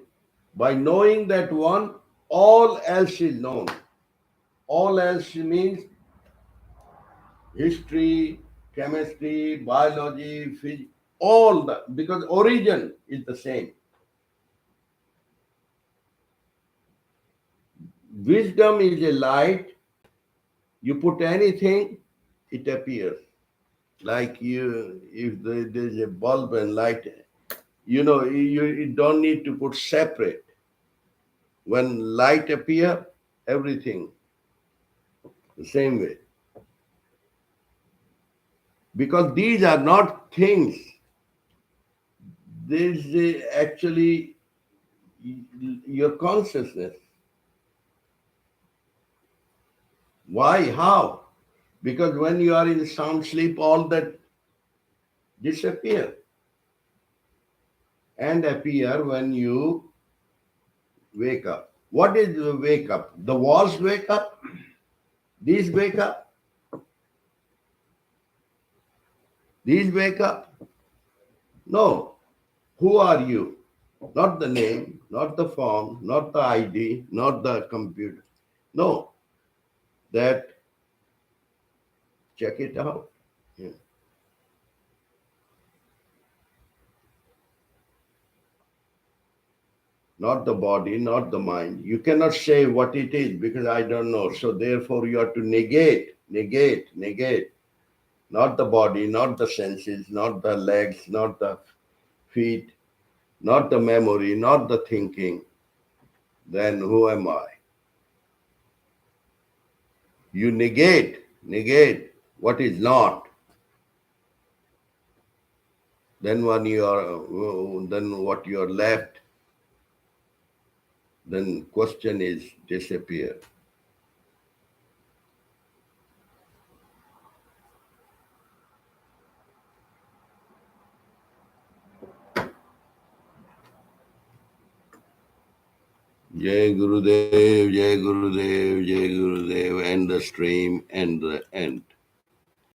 by knowing that one, all else is known. All else means history, chemistry, biology, physics, all that, because origin is the same. Wisdom is a light. You put anything, it appears. Like if there's a bulb and light, you don't need to put separate. When light appear, everything the same way. Because these are not things. This is actually your consciousness. Why? How? Because when you are in sound sleep, all that disappear and appear when you wake up. What is the wake up? The walls wake up? These wake up? These wake up? No. Who are you? Not the name, not the form, not the ID, not the computer. No. That, check it out. Yeah. Not the body, not the mind. You cannot say what it is because I don't know. So therefore you have to negate. Not the body, not the senses, not the legs, not the feet, not the memory, not the thinking. Then who am I? You negate what is not. Then when then what you are left, then question is disappear. Jai Gurudev, Jai Gurudev, Jai Gurudev, end the stream, end the end.